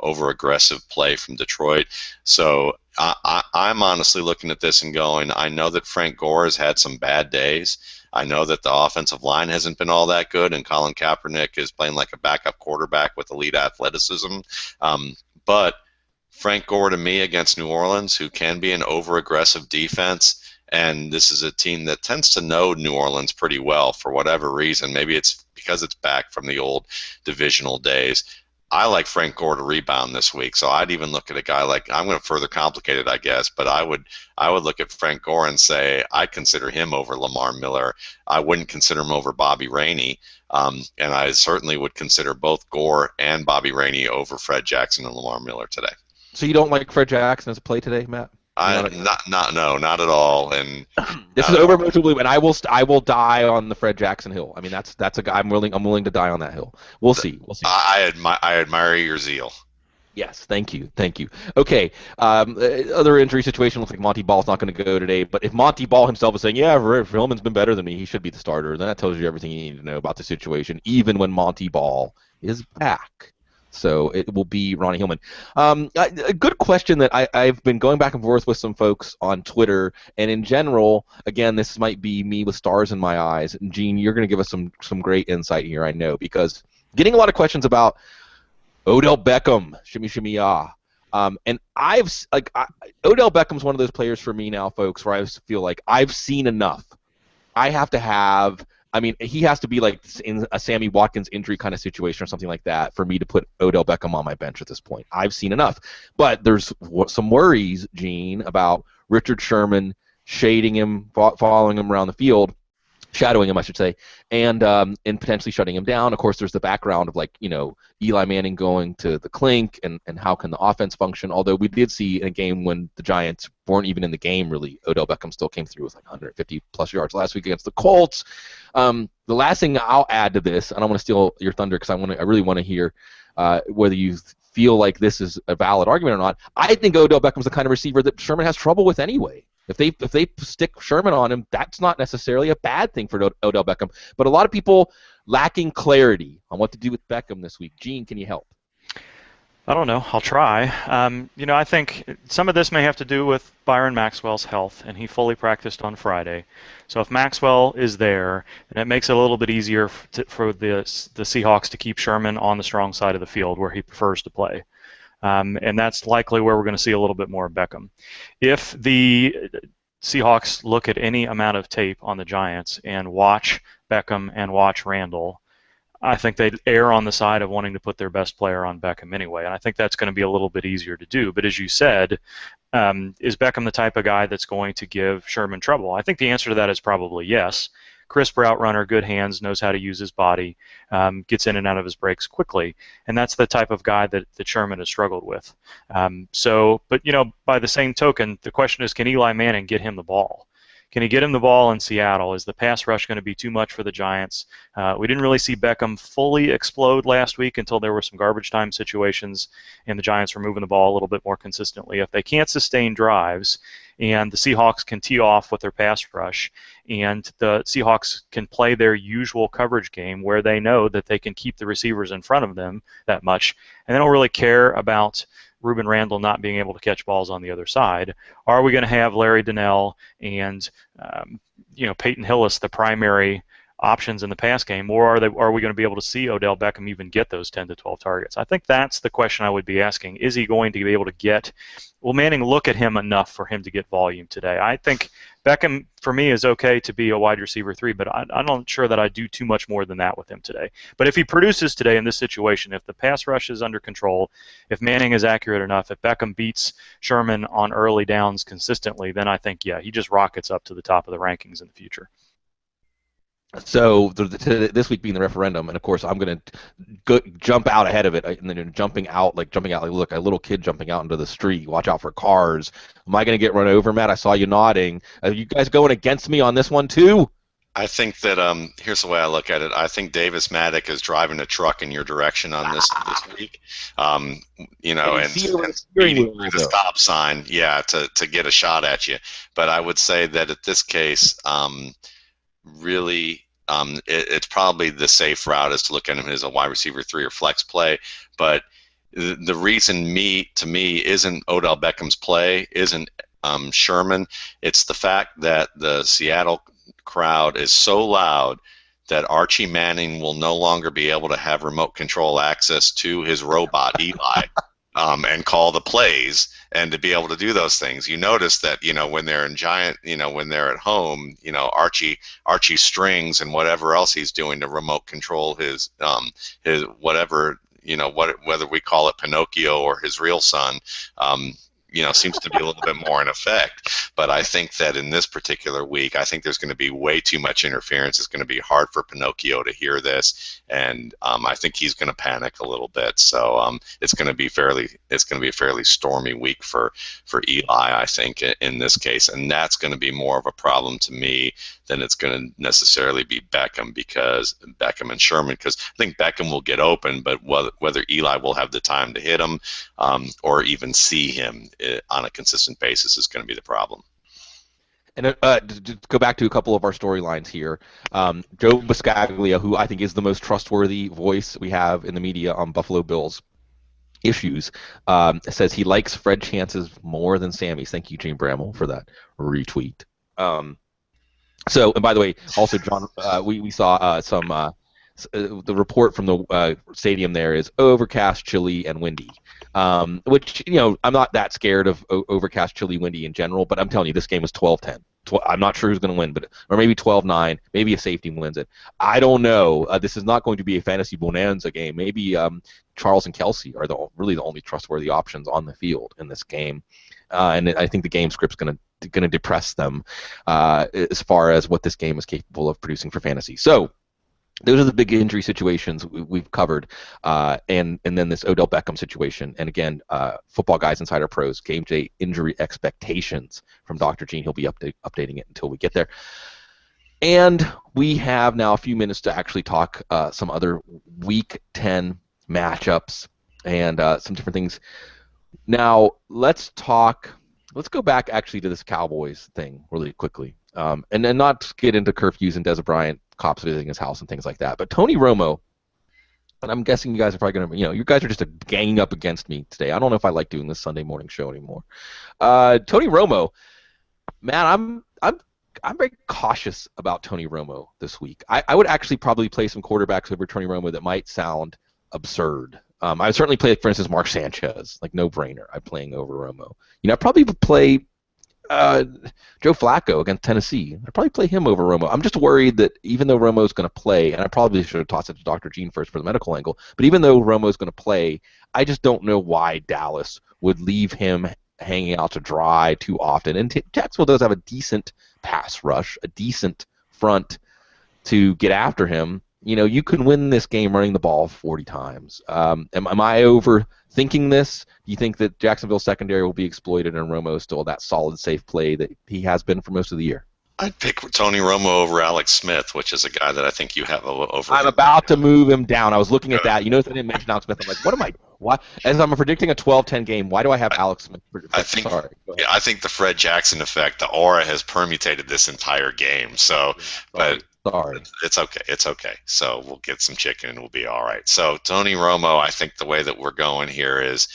C: over-aggressive play from Detroit. So I'm honestly looking at this and going, I know that Frank Gore has had some bad days. I know that the offensive line hasn't been all that good, and Colin Kaepernick is playing like a backup quarterback with elite athleticism. But Frank Gore to me against New Orleans, who can be an over-aggressive defense, and this is a team that tends to know New Orleans pretty well for whatever reason. Maybe it's because it's back from the old divisional days. I like Frank Gore to rebound this week, so I'd even look at a guy like, I'm going to further complicate it, I guess, but I would look at Frank Gore and say I'd consider him over Lamar Miller. I wouldn't consider him over Bobby Rainey, and I certainly would consider both Gore and Bobby Rainey over Fred Jackson and Lamar Miller today.
A: So you don't like Fred Jackson as a play today, Matt?
C: Not at all. And
A: this is over emotionally, and I will die on the Fred Jackson hill. I mean, that's a guy I'm willing to die on that hill. We'll see.
C: I admire your zeal.
A: Yes, thank you. Okay, other injury situation looks like Monty Ball's not going to go today. But if Monty Ball himself is saying, "Yeah, Hillman's been better than me, he should be the starter," then that tells you everything you need to know about the situation, even when Monty Ball is back. So it will be Ronnie Hillman. A good question that I've been going back and forth with some folks on Twitter, and in general, again, this might be me with stars in my eyes. And Gene, you're going to give us some great insight here, I know, because getting a lot of questions about Odell Beckham, shimmy shimmy ah. And Odell Beckham's one of those players for me now, folks, where I feel like I've seen enough. He has to be like in a Sammy Watkins injury kind of situation or something like that for me to put Odell Beckham on my bench at this point. I've seen enough. But there's some worries, Gene, about Richard Sherman shading him, following him around the field, shadowing him, I should say, and potentially shutting him down. Of course, there's the background of Eli Manning going to the clink and how can the offense function. Although we did see in a game when the Giants weren't even in the game, really, Odell Beckham still came through with 150-plus yards last week against the Colts. The last thing I'll add to this, I don't want to steal your thunder because I really want to hear whether you feel like this is a valid argument or not. I think Odell Beckham's the kind of receiver that Sherman has trouble with anyway. If they stick Sherman on him, that's not necessarily a bad thing for Odell Beckham. But a lot of people lacking clarity on what to do with Beckham this week. Gene, can you help?
B: I don't know. I'll try. I think some of this may have to do with Byron Maxwell's health, and he fully practiced on Friday. So if Maxwell is there, then it makes it a little bit easier for the Seahawks to keep Sherman on the strong side of the field where he prefers to play. And that's likely where we're going to see a little bit more of Beckham. If the Seahawks look at any amount of tape on the Giants and watch Beckham and watch Randall, I think they'd err on the side of wanting to put their best player on Beckham anyway, and I think that's going to be a little bit easier to do. But as you said, is Beckham the type of guy that's going to give Sherman trouble? I think the answer to that is probably yes. Crisp route runner, good hands, knows how to use his body, gets in and out of his breaks quickly, and that's the type of guy that Sherman has struggled with. But by the same token, the question is, can Eli Manning get him the ball? Can he get him the ball in Seattle? Is the pass rush going to be too much for the Giants? We didn't really see Beckham fully explode last week until there were some garbage time situations, and the Giants were moving the ball a little bit more consistently. If they can't sustain drives, and the Seahawks can tee off with their pass rush, and the Seahawks can play their usual coverage game where they know that they can keep the receivers in front of them that much, and they don't really care about Ruben Randall not being able to catch balls on the other side, are we going to have Larry Donnell and Peyton Hillis the primary options in the pass game, or are we going to be able to see Odell Beckham even get those 10 to 12 targets? I think that's the question I would be asking. Is he going to be able to will Manning look at him enough for him to get volume today? I think Beckham, for me, is okay to be a wide receiver 3, but I'm not sure that I do too much more than that with him today. But if he produces today in this situation, if the pass rush is under control, if Manning is accurate enough, if Beckham beats Sherman on early downs consistently, then I think, yeah, he just rockets up to the top of the rankings in the future.
A: So this week being the referendum, and of course I'm going to jump out ahead of it, and then jumping out like look, a little kid jumping out into the street. Watch out for cars. Am I going to get run over, Matt? I saw you nodding. Are you guys going against me on this one too?
C: I think that here's the way I look at it. I think Davis Maddock is driving a truck in your direction on this week. And speeding through the stop sign, to get a shot at you. But I would say that at this case, really, it's probably the safe route is to look at him as a wide receiver 3 or flex play. But the reason to me isn't Odell Beckham's play, isn't Sherman. It's the fact that the Seattle crowd is so loud that Archie Manning will no longer be able to have remote control access to his robot Eli, and call the plays and to be able to do those things. You notice that, when they're in giant, when they're at home, Archie strings and whatever else he's doing to remote control his whatever, whether we call it Pinocchio or his real son, seems to be a little bit more in effect. But I think that in this particular week, I think there's going to be way too much interference. It's going to be hard for Pinocchio to hear this, and I think he's going to panic a little bit. So it's going to be a fairly stormy week for Eli, I think, in this case, and that's going to be more of a problem to me than it's going to necessarily be Beckham and Sherman, because I think Beckham will get open, but whether Eli will have the time to hit him or even see him on a consistent basis is going to be the problem.
A: And to go back to a couple of our storylines here, Joe Buscaglia, who I think is the most trustworthy voice we have in the media on Buffalo Bills issues, says he likes Fred chances more than Sammy's. Thank you, Gene Bramall, for that retweet. So, and by the way, also, John, we saw the report from the stadium there is overcast, chilly, and windy, which, I'm not that scared of overcast, chilly, windy in general, but I'm telling you, this game was 12-10. I'm not sure who's going to win, or maybe 12-9, maybe a safety wins it. I don't know. This is not going to be a fantasy bonanza game. Maybe Charles and Kelsey are really the only trustworthy options on the field in this game, and I think the game script's going to depress them as far as what this game is capable of producing for fantasy. So those are the big injury situations we've covered, and then this Odell Beckham situation. And again, Football Guys Insider Pros game day injury expectations from Dr. Gene. He'll be updating it until we get there. And we have now a few minutes to actually talk some other Week 10 matchups and some different things. Now let's go back actually to this Cowboys thing really quickly, and then not get into curfews and Des Bryant cops visiting his house and things like that. But Tony Romo, and I'm guessing you guys are probably going to, you guys are just ganging up against me today. I don't know if I like doing this Sunday morning show anymore. Tony Romo, man, I'm very cautious about Tony Romo this week. I would actually probably play some quarterbacks over Tony Romo that might sound absurd. I would certainly play, for instance, Mark Sanchez, like no brainer. I'm playing over Romo. I probably would play Joe Flacco against Tennessee. I'd probably play him over Romo. I'm just worried that even though Romo's going to play, and I probably should have tossed it to Dr. Gene first for the medical angle, but even though Romo's going to play, I just don't know why Dallas would leave him hanging out to dry too often. And Jacksonville does have a decent pass rush, a decent front to get after him. You can win this game running the ball 40 times. Am I overthinking this? Do you think that Jacksonville's secondary will be exploited and Romo is still that solid, safe play that he has been for most of the year?
C: I'd pick Tony Romo over Alex Smith, which is a guy that I think you have over.
A: I'm about to move him down. I was looking at that. You notice I didn't mention Alex Smith. I'm like, why? As I'm predicting a 12-10 game, why do I have Alex Smith?
C: I think the Fred Jackson effect, the aura has permutated this entire game. So, but
A: sorry.
C: It's okay. It's okay. So we'll get some chicken and we'll be all right. So Tony Romo, I think the way that we're going here is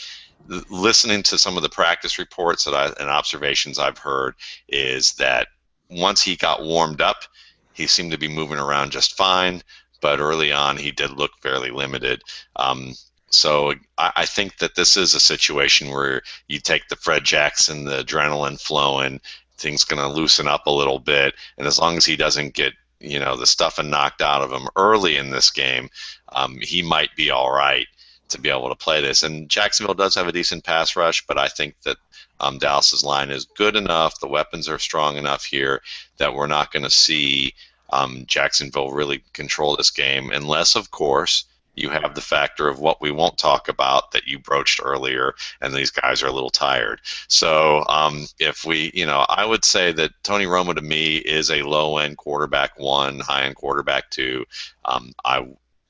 C: listening to some of the practice reports and observations I've heard is that once he got warmed up, he seemed to be moving around just fine, but early on he did look fairly limited. So I think that this is a situation where you take the Fred Jackson, the adrenaline flowing, things going to loosen up a little bit, and as long as he doesn't get the stuffing knocked out of him early in this game, he might be all right to be able to play this. And Jacksonville does have a decent pass rush, but I think that Dallas's line is good enough, the weapons are strong enough here that we're not going to see Jacksonville really control this game unless, of course, you have the factor of what we won't talk about that you broached earlier, and these guys are a little tired. So if we, I would say that Tony Romo to me is a low-end quarterback 1, high-end quarterback 2.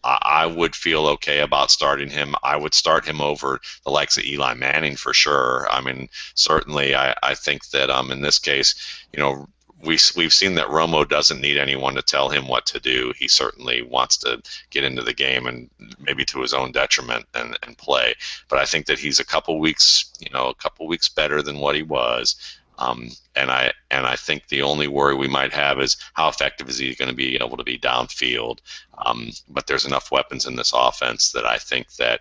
C: I would feel okay about starting him. I would start him over the likes of Eli Manning for sure. I mean, certainly I think that in this case, we've seen that Romo doesn't need anyone to tell him what to do. He certainly wants to get into the game and maybe to his own detriment and play. But I think that he's a couple weeks better than what he was. And I think the only worry we might have is how effective is he going to be able to be downfield. But there's enough weapons in this offense that I think that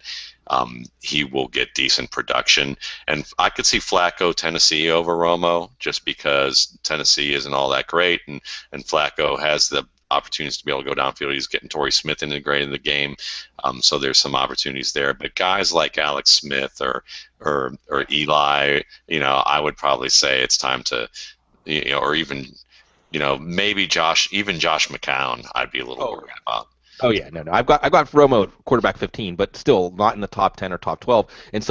C: he will get decent production. And I could see Flacco Tennessee over Romo just because Tennessee isn't all that great, and Flacco has the opportunities to be able to go downfield. He's getting Torrey Smith integrated in the game, so there's some opportunities there. But guys like Alex Smith or Eli, I would probably say it's time to, or even, maybe Josh McCown, I'd be a little worried about.
A: Oh yeah, no. I've got Romo quarterback 15, but still not in the top 10 or top 12. And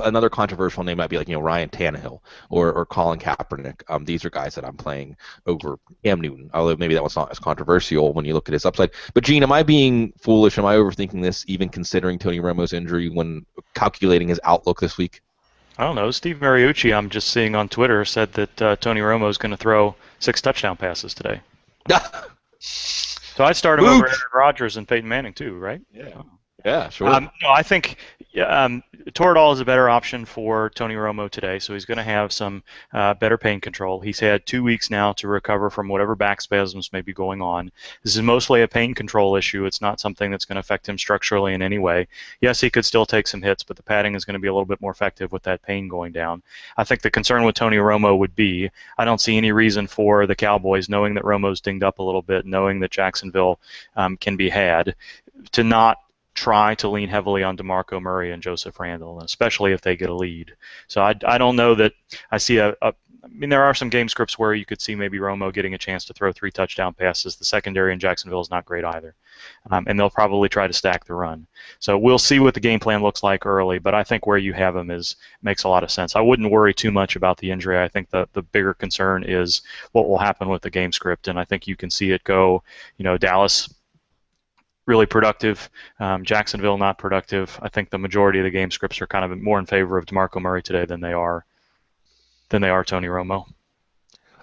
A: another controversial name might be like Ryan Tannehill or Colin Kaepernick. These are guys that I'm playing over Cam Newton, although maybe that was not as controversial when you look at his upside. But Gene, am I being foolish? Am I overthinking this, even considering Tony Romo's injury when calculating his outlook this week?
B: I don't know. Steve Mariucci, I'm just seeing on Twitter, said that Tony Romo is going to throw 6 touchdown passes today. So I'd start him over Aaron Rodgers and Peyton Manning too, right?
A: Yeah, sure.
B: No, I think Toradol is a better option for Tony Romo today, so he's going to have some better pain control. He's had 2 weeks now to recover from whatever back spasms may be going on. This is mostly a pain control issue. It's not something that's going to affect him structurally in any way. Yes, he could still take some hits, but the padding is going to be a little bit more effective with that pain going down. I think the concern with Tony Romo would be, I don't see any reason for the Cowboys, knowing that Romo's dinged up a little bit, knowing that Jacksonville can be had, to not try to lean heavily on DeMarco Murray and Joseph Randle, especially if they get a lead. So I don't know that I see I mean, there are some game scripts where you could see maybe Romo getting a chance to throw 3 touchdown passes. The secondary in Jacksonville is not great either. And they'll probably try to stack the run. So we'll see what the game plan looks like early, but I think where you have him makes a lot of sense. I wouldn't worry too much about the injury. I think the bigger concern is what will happen with the game script, and I think you can see it go, Dallas really productive, Jacksonville not productive. I think the majority of the game scripts are kind of more in favor of DeMarco Murray today than they are Tony Romo.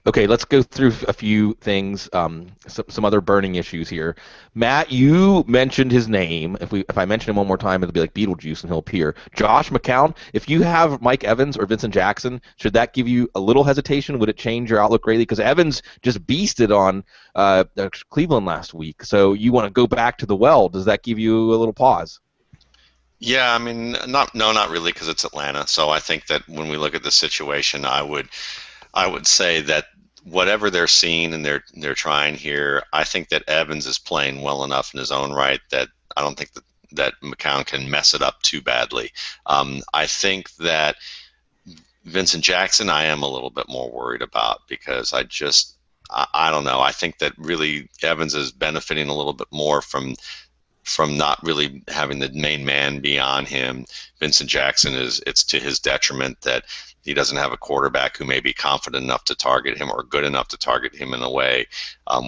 A: Okay, let's go through a few things, some other burning issues here. Matt, you mentioned his name. If I mention him one more time, it'll be like Beetlejuice and he'll appear. Josh McCown, if you have Mike Evans or Vincent Jackson, should that give you a little hesitation? Would it change your outlook greatly? Because Evans just beasted on Cleveland last week, so you want to go back to the well. Does that give you a little pause?
C: Yeah, I mean, not really, because it's Atlanta. So I think that when we look at the situation, I would say that whatever they're seeing and they're trying here, I think that Evans is playing well enough in his own right that I don't think that McCown can mess it up too badly. I think that Vincent Jackson, I am a little bit more worried about, because I don't know. I think that really Evans is benefiting a little bit more from not really having the main man be on him. Vincent Jackson, it's to his detriment that he doesn't have a quarterback who may be confident enough to target him or good enough to target him in a way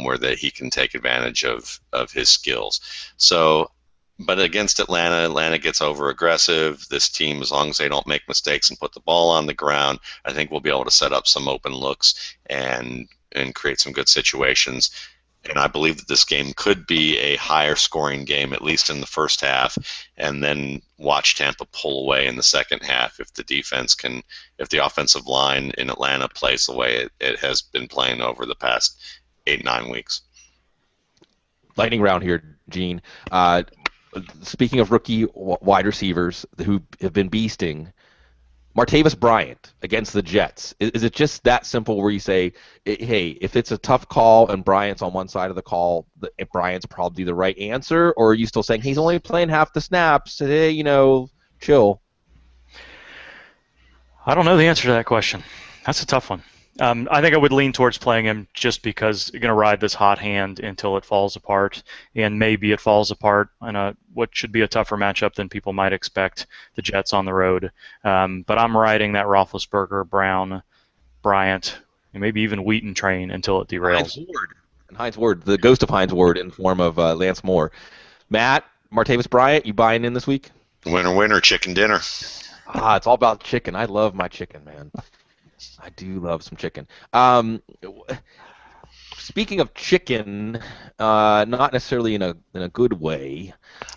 C: where that he can take advantage of his skills. So, but against Atlanta gets over aggressive. This team, as long as they don't make mistakes and put the ball on the ground, I think we'll be able to set up some open looks and create some good situations. And I believe that this game could be a higher scoring game, at least in the first half, and then watch Tampa pull away in the second half if the offensive line in Atlanta plays the way it has been playing over the past 8-9 weeks.
A: Lightning round here, Gene. Speaking of rookie wide receivers who have been beasting, Martavis Bryant against the Jets. Is it just that simple where you say, hey, if it's a tough call and Bryant's on one side of the call, Bryant's probably the right answer? Or are you still saying he's only playing half the snaps? Hey, chill.
B: I don't know the answer to that question. That's a tough one. I think I would lean towards playing him just because you're going to ride this hot hand until it falls apart, and maybe it falls apart in what should be a tougher matchup than people might expect, the Jets on the road. But I'm riding that Roethlisberger, Brown, Bryant, and maybe even Wheaton train until it derails.
A: Hines Ward, the ghost of Hines Ward in form of Lance Moore. Matt, Martavis Bryant, you buying in this week?
C: Winner, chicken dinner.
A: It's all about chicken. I love my chicken, man. I do love some chicken. Speaking of chicken, not necessarily in a good way,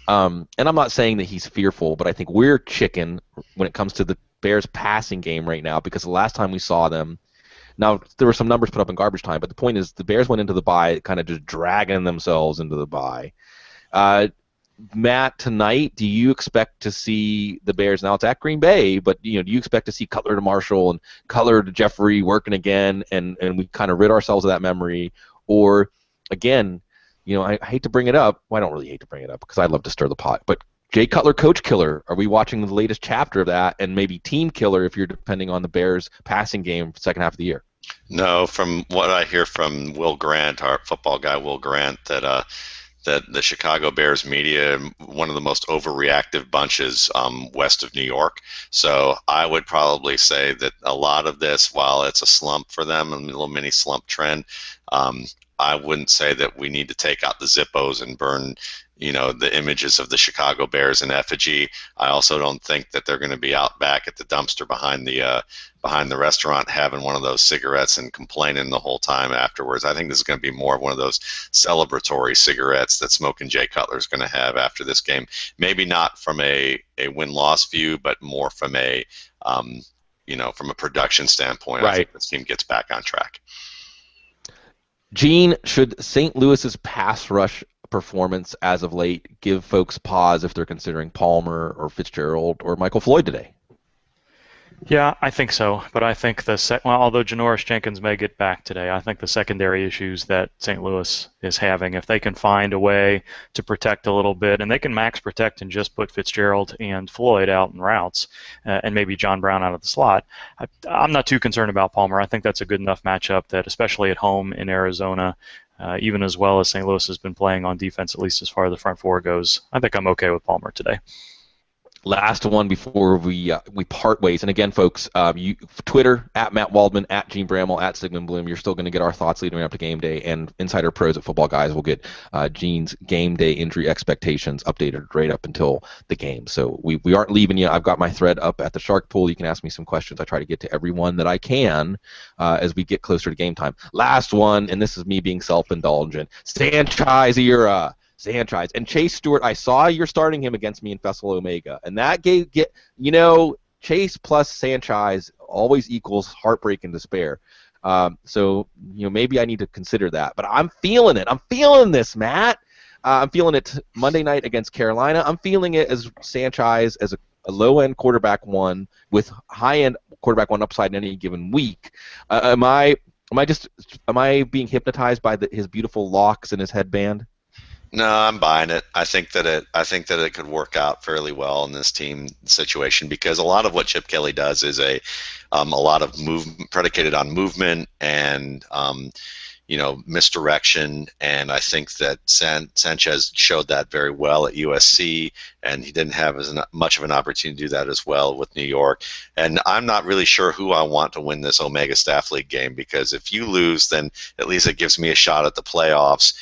A: and I'm not saying that he's fearful, but I think we're chicken when it comes to the Bears passing game right now, because the last time we saw them, Now, there were some numbers put up in garbage time, but the point is the Bears went into the bye kind of just dragging themselves into the bye. Matt, tonight, do you expect to see the Bears? Now it's at Green Bay, but do you expect to see Cutler to Marshall and Cutler to Jeffrey working again, and we kind of rid ourselves of that memory? Or again, I hate to bring it up. Well, I don't really hate to bring it up because I love to stir the pot. But Jay Cutler, coach killer. Are we watching the latest chapter of that, and maybe team killer if you're depending on the Bears passing game for the second half of the year?
C: No, from what I hear from Will Grant, our football guy, Will Grant, that the Chicago Bears media, one of the most overreactive bunches west of New York. So I would probably say that a lot of this, while it's a slump for them, a little mini slump trend, I wouldn't say that we need to take out the Zippos and burn the images of the Chicago Bears in effigy. I also don't think that they're going to be out back at the dumpster behind the restaurant having one of those cigarettes and complaining the whole time afterwards. I think this is going to be more of one of those celebratory cigarettes that Smoking Jay Cutler is going to have after this game. Maybe not from a win-loss view, but more from a from a production standpoint.
A: Right.
C: I think this team gets back on track.
A: Gene, should St. Louis's pass rush performance as of late give folks pause if they're considering Palmer or Fitzgerald or Michael Floyd today?
B: Yeah, I think so. But I think although Janoris Jenkins may get back today, I think the secondary issues that St. Louis is having, if they can find a way to protect a little bit, and they can max protect and just put Fitzgerald and Floyd out in routes, and maybe John Brown out of the slot, I'm not too concerned about Palmer. I think that's a good enough matchup that, especially at home in Arizona, even as well as St. Louis has been playing on defense, at least as far as the front four goes, I think I'm okay with Palmer today.
A: Last one before we part ways. And again, folks, Twitter, at Matt Waldman, at Gene Bramall, at Sigmund Bloom. You're still going to get our thoughts leading up to game day. And Insider Pros at Football Guys will get Gene's game day injury expectations updated right up until the game. So we aren't leaving you. I've got my thread up at the Shark Pool. You can ask me some questions. I try to get to everyone that I can as we get closer to game time. Last one, and this is me being self-indulgent. Sanchez era. Sanchez and Chase Stewart. I saw you're starting him against me in Festival Omega, and that Chase plus Sanchez always equals heartbreak and despair. So maybe I need to consider that. But I'm feeling it. I'm feeling this, Matt. I'm feeling it Monday night against Carolina. I'm feeling it as Sanchez as a low-end quarterback one with high-end quarterback one upside in any given week. Am I being hypnotized by his beautiful locks and his headband?
C: No, I'm buying it. I think that it could work out fairly well in this team situation because a lot of what Chip Kelly does is a lot of movement predicated on movement and misdirection, and I think that Sanchez showed that very well at USC, and he didn't have as much of an opportunity to do that as well with New York. And I'm not really sure who I want to win this Omega Staff League game because if you lose, then at least it gives me a shot at the playoffs,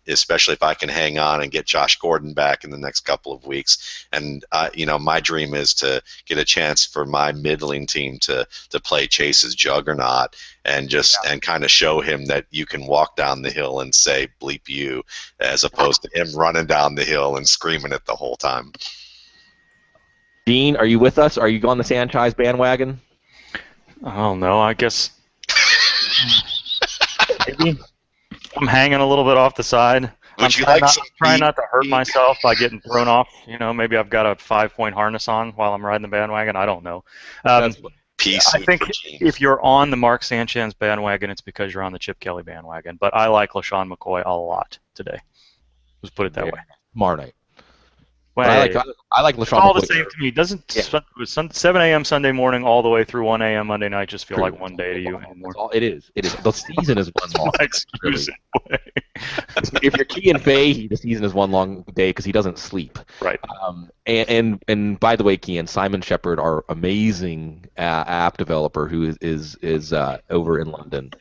C: especially if I can hang on and get Josh Gordon back in the next couple of weeks. And my dream is to get a chance for my middling team to play Chase's juggernaut and and kind of show him that you can walk down the hill and say bleep you, as opposed to him running down the hill and screaming it the whole time.
A: Dean, are you with us? Are you on the Sanchez bandwagon?
B: Oh no, I guess maybe I'm hanging a little bit off the side. I'm trying not to hurt myself by getting thrown off. Maybe I've got a 5-point harness on while I'm riding the bandwagon. I don't know. I think if you're on the Mark Sanchez bandwagon, it's because you're on the Chip Kelly bandwagon. But I like LaShawn McCoy a lot today. Let's put it that way.
A: Tomorrow night.
B: Well,
A: I like LaShawn
B: it's all
A: McCoy.
B: the same to me. Doesn't 7 a.m. Sunday morning all the way through 1 a.m. Monday night just feel like one day to you anymore?
A: It is. The season is one long.
B: Excuse
A: really. If you're Kean Fay, the season is one long day because he doesn't sleep.
B: Right.
A: And by the way, Kean, Simon Shepard, our amazing app developer who is over in London,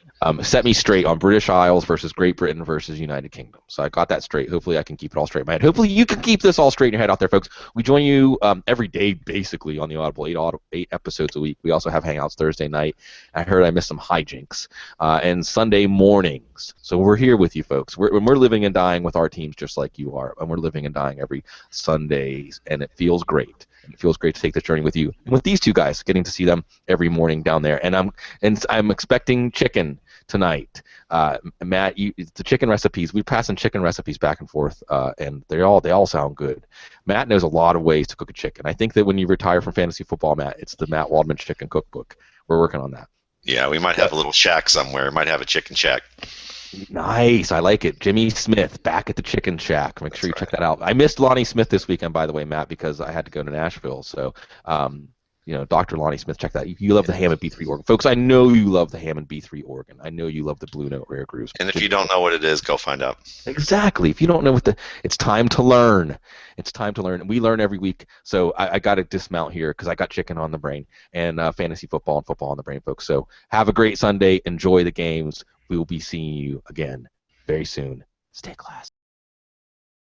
A: set me straight on British Isles versus Great Britain versus United Kingdom. So I got that straight. Hopefully I can keep it all straight in my head. Hopefully you can keep this all straight in your head out there, folks. We join you every day, basically, on the Audible, 8 episodes a week. We also have Hangouts Thursday night. I heard I missed some hijinks. And Sunday mornings. So we're here with you, folks. We're living and dying with our teams just like you are. And we're living and dying every Sunday, and it feels great. It feels great to take this journey with you and with these two guys, getting to see them every morning down there. And I'm expecting chicken tonight. Matt, the chicken recipes, we're passing chicken recipes back and forth, and they all sound good. Matt knows a lot of ways to cook a chicken. I think that when you retire from fantasy football, Matt, it's the Matt Waldman Chicken Cookbook. We're working on that.
C: Yeah, we might have a little shack somewhere. Might have a chicken shack.
A: Nice, I like it. Jimmy Smith back at the Chicken Shack. Make sure you check that out. I missed Lonnie Smith this weekend, by the way, Matt, because I had to go to Nashville. So, Dr. Lonnie Smith, check that. You love the Hammond B3 organ, folks. I know you love the Hammond B3 organ. I know you love the Blue Note rare grooves.
C: And if you don't know what it is, go find out.
A: Exactly. If you don't know it's time to learn. It's time to learn. We learn every week. So I got to dismount here because I got chicken on the brain and fantasy football and football on the brain, folks. So have a great Sunday. Enjoy the games. We will be seeing you again very soon. Stay classy.